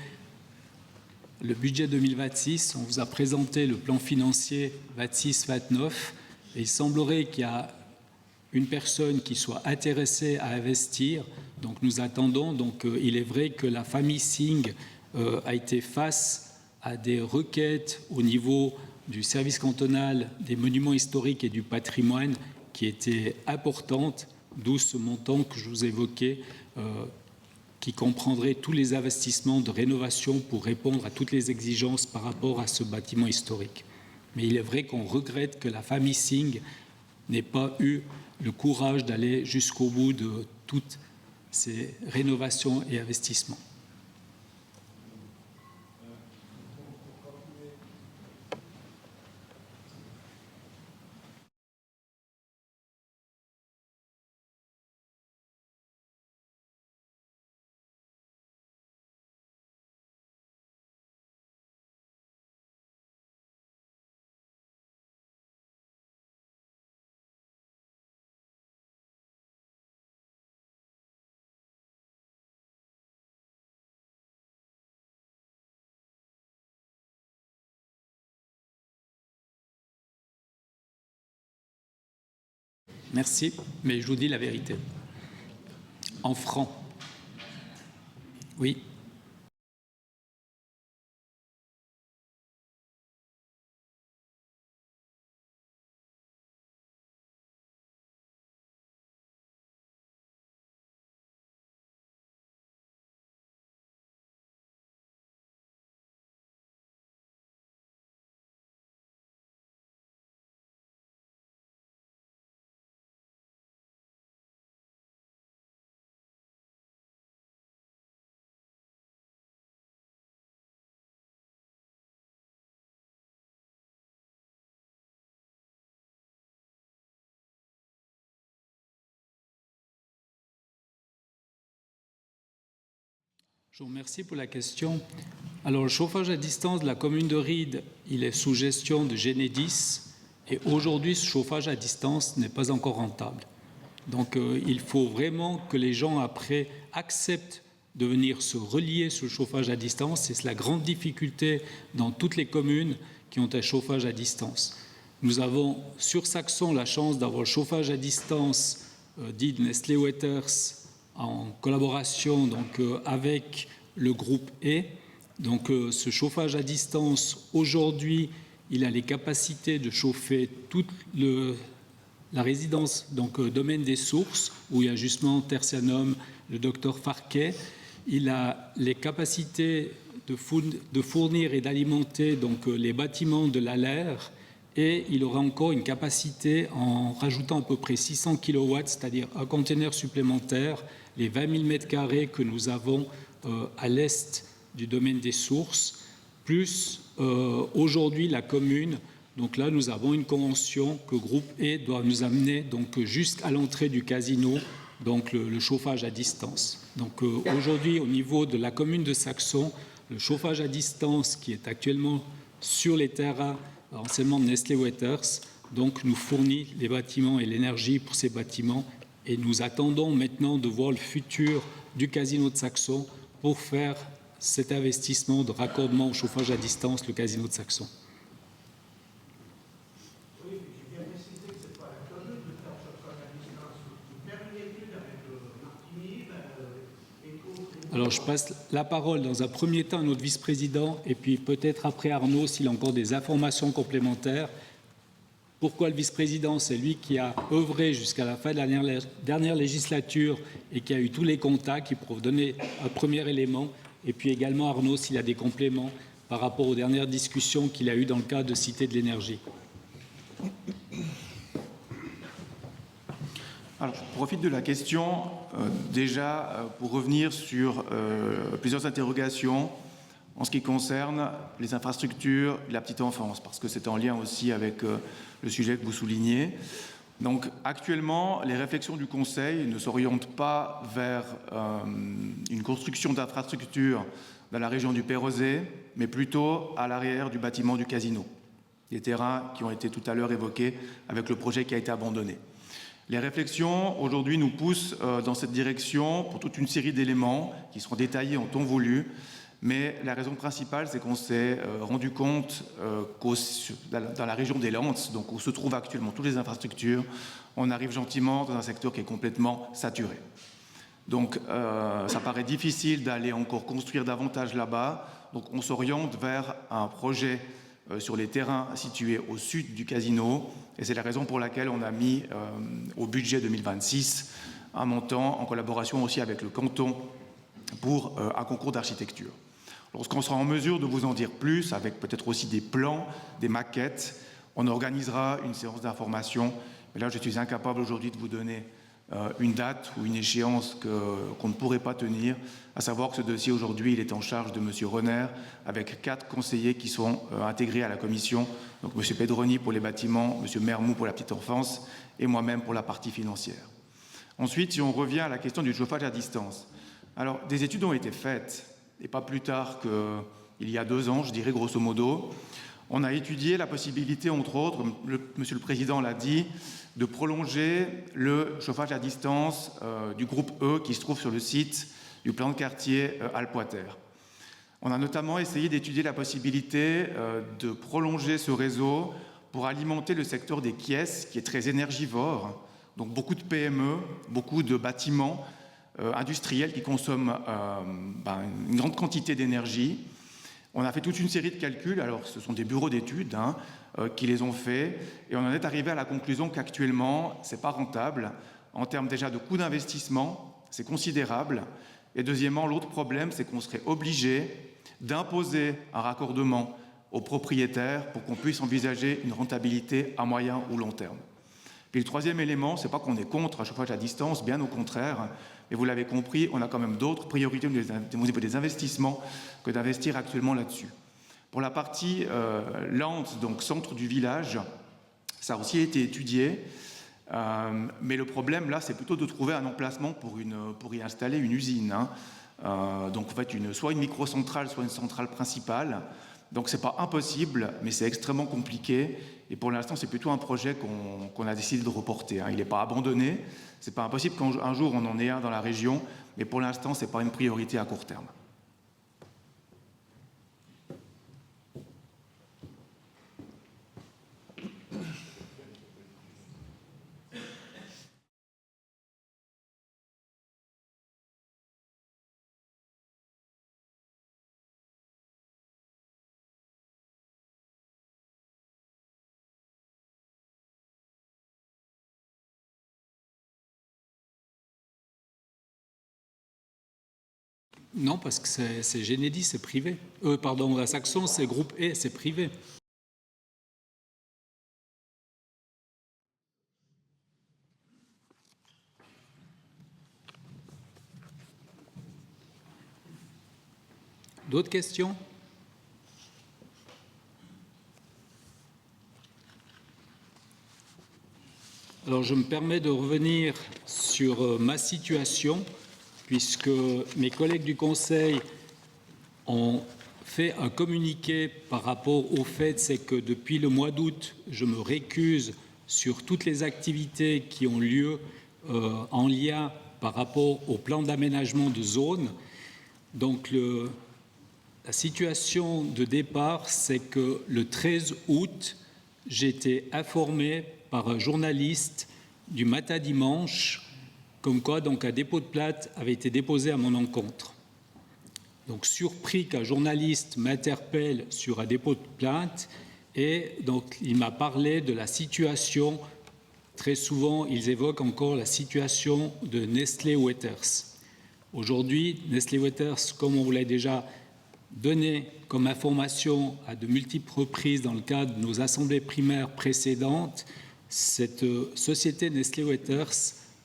le budget 2026, on vous a présenté le plan financier 26-29, et il semblerait qu'il y a une personne qui soit intéressée à investir. Donc nous attendons. Donc il est vrai que la famille Singh a été face à des requêtes au niveau du service cantonal des monuments historiques et du patrimoine qui étaient importantes, d'où ce montant que je vous évoquais, qui comprendrait tous les investissements de rénovation pour répondre à toutes les exigences par rapport à ce bâtiment historique. Mais il est vrai qu'on regrette que la famille Singh n'ait pas eu le courage d'aller jusqu'au bout de toutes ces rénovations et investissements. Merci, mais je vous dis la vérité. En francs. Oui. Je vous remercie pour la question. Alors, le chauffage à distance de la commune de Ried, il est sous gestion de Genedis, et aujourd'hui, ce chauffage à distance n'est pas encore rentable. Donc, il faut vraiment que les gens, après, acceptent de venir se relier sur le chauffage à distance. C'est la grande difficulté dans toutes les communes qui ont un chauffage à distance. Nous avons, sur Saxon, la chance d'avoir le chauffage à distance dit de Nestlé Waters, en collaboration donc, avec le groupe E. Donc ce chauffage à distance, aujourd'hui, il a les capacités de chauffer toute la résidence, donc domaine des sources, où il y a justement Tertianum, le docteur Farquet. Il a les capacités de fournir et d'alimenter donc les bâtiments de l'ALER, et il aura encore une capacité en rajoutant à peu près 600 kW, c'est-à-dire un conteneur supplémentaire, les 20 000 m² que nous avons à l'est du domaine des sources, plus aujourd'hui la commune. Donc là, nous avons une convention que Groupe E doit nous amener donc jusqu'à l'entrée du casino, donc le chauffage à distance. Donc aujourd'hui, au niveau de la commune de Saxon, le chauffage à distance qui est actuellement sur les terrains anciennement de Nestlé Waters, donc nous fournit les bâtiments et l'énergie pour ces bâtiments, et nous attendons maintenant de voir le futur du casino de Saxon pour faire cet investissement de raccordement au chauffage à distance, le casino de Saxon. Oui, j'ai bien précisé que ce n'est pas la commune de faire le chauffage à distance. Vous permettez avec Martigny, Alors, je passe la parole dans un premier temps à notre vice-président et puis peut-être après Arnaud s'il a encore des informations complémentaires. Pourquoi le vice-président? C'est lui qui a œuvré jusqu'à la fin de la dernière législature et qui a eu tous les contacts, qui pourra donner un premier élément. Et puis également Arnaud s'il a des compléments par rapport aux dernières discussions qu'il a eues dans le cadre de Cité de l'énergie. Alors, je profite de la question pour revenir sur plusieurs interrogations en ce qui concerne les infrastructures et la petite enfance, parce que c'est en lien aussi avec le sujet que vous soulignez. Donc, actuellement, les réflexions du Conseil ne s'orientent pas vers une construction d'infrastructures dans la région du Perrosé, mais plutôt à l'arrière du bâtiment du casino, des terrains qui ont été tout à l'heure évoqués avec le projet qui a été abandonné. Les réflexions, aujourd'hui, nous poussent dans cette direction pour toute une série d'éléments qui seront détaillés en temps voulu, mais la raison principale, c'est qu'on s'est rendu compte dans la région des Landes, donc où se trouvent actuellement toutes les infrastructures, on arrive gentiment dans un secteur qui est complètement saturé. Donc, ça paraît difficile d'aller encore construire davantage là-bas, donc on s'oriente vers un projet sur les terrains situés au sud du casino, et c'est la raison pour laquelle on a mis au budget 2026 un montant en collaboration aussi avec le canton pour un concours d'architecture. Lorsqu'on sera en mesure de vous en dire plus, avec peut-être aussi des plans, des maquettes, on organisera une séance d'information. Mais là, je suis incapable aujourd'hui de vous donner une date ou une échéance qu'on ne pourrait pas tenir, à savoir que ce dossier aujourd'hui, il est en charge de M. Renner, avec 4 conseillers qui sont intégrés à la commission, donc M. Pedroni pour les bâtiments, M. Mermou pour la petite enfance et moi-même pour la partie financière. Ensuite, si on revient à la question du chauffage à distance, alors des études ont été faites, et pas plus tard qu'il y a 2 ans, je dirais grosso modo. On a étudié la possibilité, entre autres, Monsieur le Président l'a dit, de prolonger le chauffage à distance du groupe E qui se trouve sur le site du plan de quartier Alpoiter. On a notamment essayé d'étudier la possibilité de prolonger ce réseau pour alimenter le secteur des Kies, qui est très énergivore, donc beaucoup de PME, beaucoup de bâtiments industriels qui consomment une grande quantité d'énergie. On a fait toute une série de calculs, alors ce sont des bureaux d'études qui les ont faits, et on en est arrivé à la conclusion qu'actuellement, ce n'est pas rentable. En termes déjà de coût d'investissement, c'est considérable. Et deuxièmement, l'autre problème, c'est qu'on serait obligé d'imposer un raccordement aux propriétaires pour qu'on puisse envisager une rentabilité à moyen ou long terme. Puis le troisième élément, ce n'est pas qu'on est contre un chauffage à distance, bien au contraire, mais vous l'avez compris, on a quand même d'autres priorités au niveau des investissements que d'investir actuellement là-dessus. Pour la partie lente, donc centre du village, ça a aussi été étudié, mais le problème là, c'est plutôt de trouver un emplacement pour y installer une usine. Donc en fait, soit une microcentrale, soit une centrale principale. Donc c'est pas impossible, mais c'est extrêmement compliqué. Et pour l'instant, c'est plutôt un projet qu'on a décidé de reporter. Il n'est pas abandonné. C'est pas impossible qu'un jour on en ait un dans la région, mais pour l'instant, c'est pas une priorité à court terme. Non, parce que c'est Genedi, c'est privé. Pardon, à Saxon, c'est groupe E, c'est privé. D'autres questions? Alors, je me permets de revenir sur ma situation, puisque mes collègues du Conseil ont fait un communiqué par rapport au fait, c'est que depuis le mois d'août, je me récuse sur toutes les activités qui ont lieu en lien par rapport au plan d'aménagement de zone. Donc, la situation de départ, c'est que le 13 août, j'ai été informé par un journaliste du Matin Dimanche comme quoi donc un dépôt de plainte avait été déposé à mon encontre. donc surpris qu'un journaliste m'interpelle sur un dépôt de plainte et donc il m'a parlé de la situation. Très souvent, ils évoquent encore la situation de Nestlé Waters. Aujourd'hui, Nestlé Waters, comme on vous l'a déjà donné comme information à de multiples reprises dans le cadre de nos assemblées primaires précédentes, cette société Nestlé Waters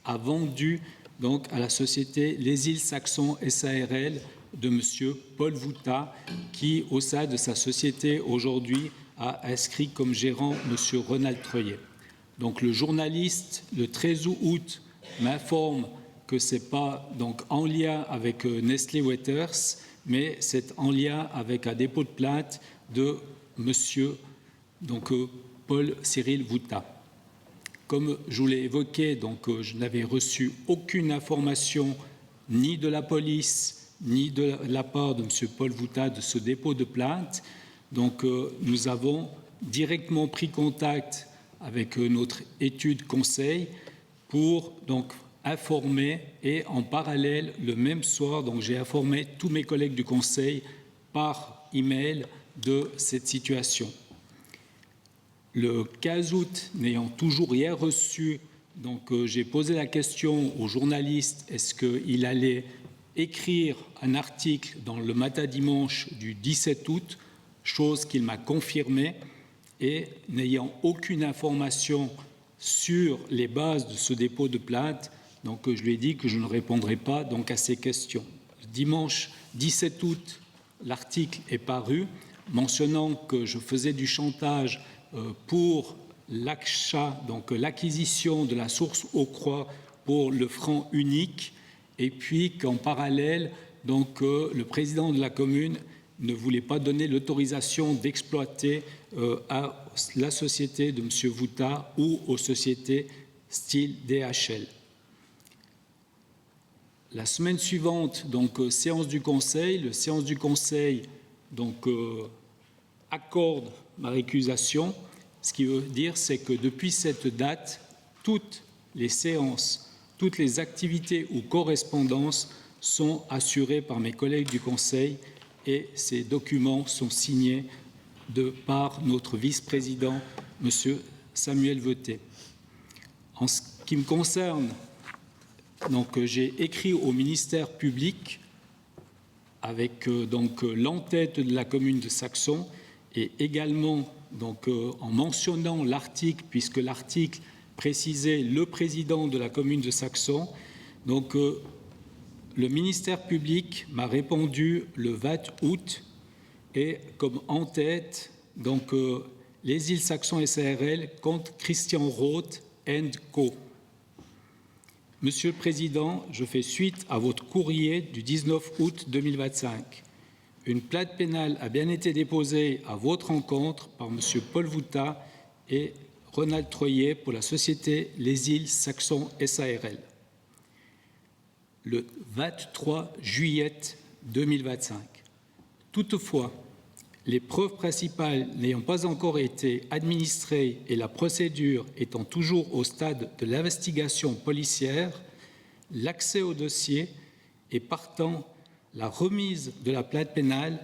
a vendu donc à la société Les Îles Saxons SARL de M. Paul Vouta, qui, au sein de sa société aujourd'hui, a inscrit comme gérant M. Ronald Treuillet. Donc le journaliste, le 13 août, m'informe que ce n'est pas donc, en lien avec Nestlé Waters, mais c'est en lien avec un dépôt de plainte de M. Donc, Paul Cyril Vouta. Comme je vous l'ai évoqué, donc, je n'avais reçu aucune information ni de la police, ni de la part de M. Paul Vouta de ce dépôt de plainte. Donc, nous avons directement pris contact avec notre étude conseil pour donc informer et en parallèle le même soir, donc j'ai informé tous mes collègues du conseil par email de cette situation. Le 15 août, n'ayant toujours rien reçu, donc j'ai posé la question au journaliste, est-ce qu'il allait écrire un article dans le Matin Dimanche du 17 août, chose qu'il m'a confirmée, et n'ayant aucune information sur les bases de ce dépôt de plainte, donc je lui ai dit que je ne répondrai pas donc, à ces questions. Dimanche 17 août, l'article est paru mentionnant que je faisais du chantage pour l'achat, donc l'acquisition de la source aux croix pour le franc unique, et puis qu'en parallèle, donc, le président de la commune ne voulait pas donner l'autorisation d'exploiter à la société de M. Vouta ou aux sociétés style DHL. La semaine suivante, donc séance du Conseil, le séance du Conseil donc, accorde ma récusation. Ce qui veut dire, c'est que depuis cette date, toutes les séances, toutes les activités ou correspondances sont assurées par mes collègues du Conseil et ces documents sont signés par notre vice-président, M. Samuel Veutet. En ce qui me concerne, donc, j'ai écrit au ministère public avec donc, l'entête de la commune de Saxon et également donc, en mentionnant l'article, puisque l'article précisait le président de la commune de Saxon. Donc, le ministère public m'a répondu le 20 août et comme en-tête, donc, les îles Saxons SARL contre Christian Roth & Co. Monsieur le Président, je fais suite à votre courrier du 19 août 2025. Une plainte pénale a bien été déposée à votre encontre par M. Paul Vouta et Ronald Treuillet pour la société Les Îles Saxons SARL. Le 23 juillet 2025. Toutefois, les preuves principales n'ayant pas encore été administrées et la procédure étant toujours au stade de l'investigation policière, l'accès au dossier et partant la remise de la plainte pénale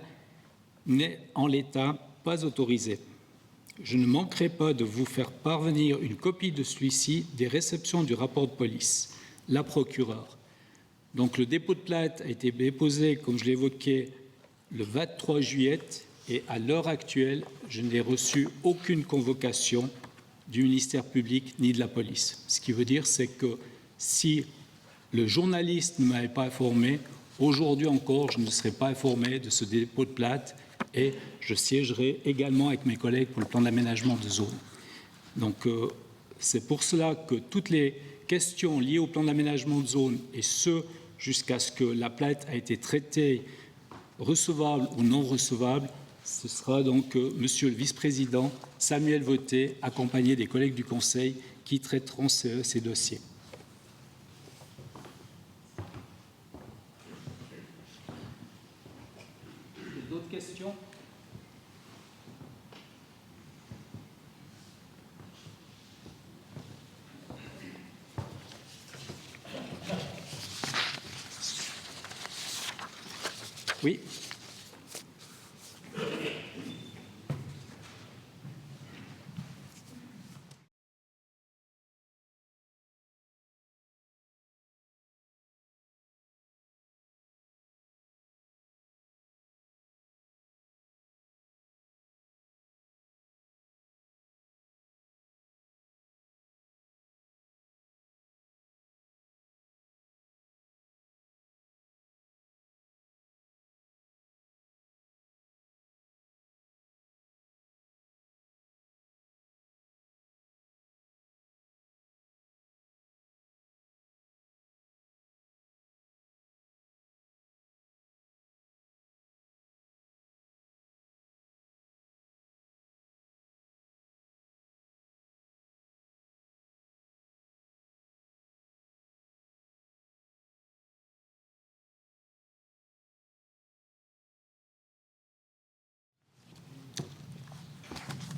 n'est en l'état pas autorisée. Je ne manquerai pas de vous faire parvenir une copie de celui-ci des réceptions du rapport de police. La procureure. Donc le dépôt de plainte a été déposé, comme je l'évoquais, le 23 juillet et à l'heure actuelle, je n'ai reçu aucune convocation du ministère public ni de la police. Ce qui veut dire, c'est que si le journaliste ne m'avait pas informé, aujourd'hui encore, je ne serais pas informé de ce dépôt de plainte et je siégerai également avec mes collègues pour le plan d'aménagement de zone. Donc, c'est pour cela que toutes les questions liées au plan d'aménagement de zone et ce, jusqu'à ce que la plainte a été traitée recevable ou non recevable, ce sera donc Monsieur le vice-président Samuel Veutet, accompagné des collègues du Conseil, qui traiteront ces dossiers. D'autres questions ? Oui.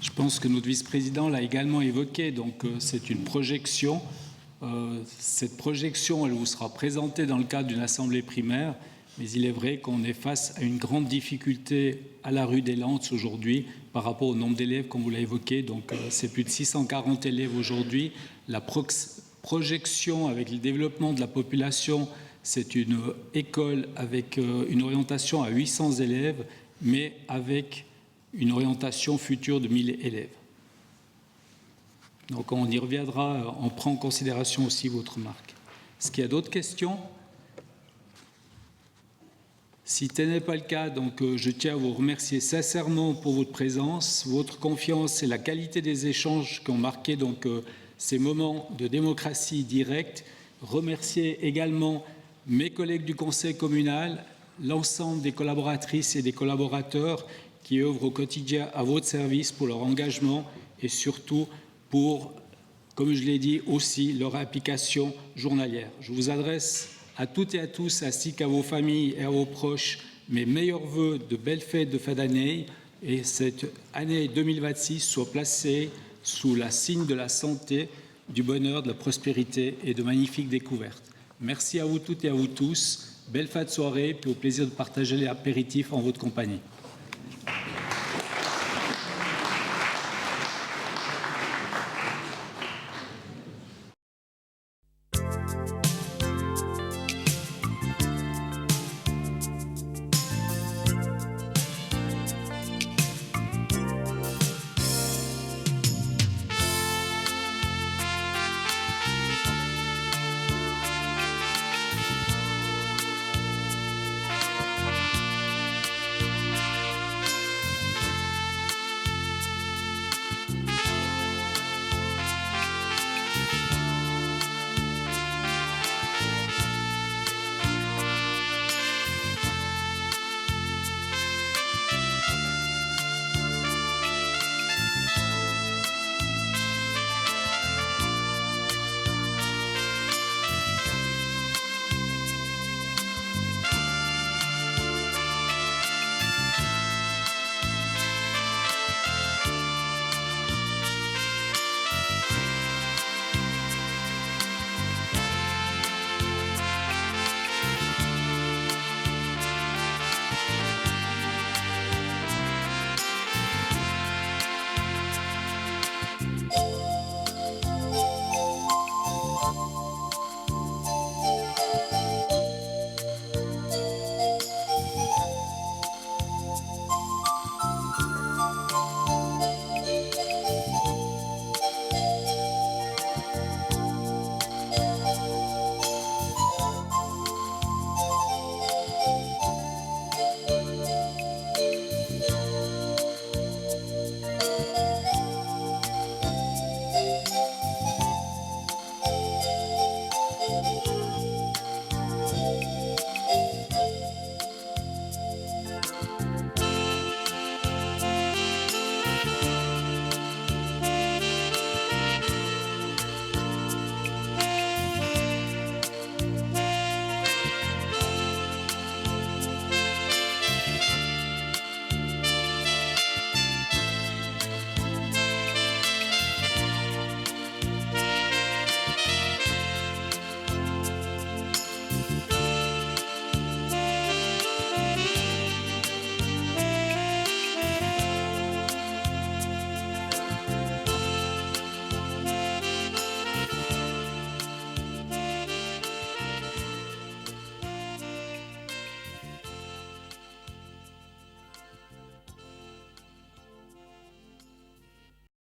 Je pense que notre vice-président l'a également évoqué, donc c'est une projection. Cette projection, elle vous sera présentée dans le cadre d'une assemblée primaire, mais il est vrai qu'on est face à une grande difficulté à la rue des Landes aujourd'hui par rapport au nombre d'élèves, comme vous l'avez évoqué. Donc c'est plus de 640 élèves aujourd'hui. La projection avec le développement de la population, c'est une école avec une orientation à 800 élèves, mais avec une orientation future de 1000 élèves. Donc on y reviendra, on prend en considération aussi votre remarque. Est-ce qu'il y a d'autres questions? Si tel n'est pas le cas, donc je tiens à vous remercier sincèrement pour votre présence, votre confiance et la qualité des échanges qui ont marqué donc, ces moments de démocratie directe. Remercier également mes collègues du conseil communal, l'ensemble des collaboratrices et des collaborateurs qui œuvrent au quotidien à votre service pour leur engagement et surtout pour, comme je l'ai dit, aussi leur application journalière. Je vous adresse à toutes et à tous, ainsi qu'à vos familles et à vos proches, mes meilleurs vœux de belles fêtes de fin d'année et cette année 2026 soit placée sous la signe de la santé, du bonheur, de la prospérité et de magnifiques découvertes. Merci à vous toutes et à vous tous. Belle fin de soirée, puis au plaisir de partager les apéritifs en votre compagnie.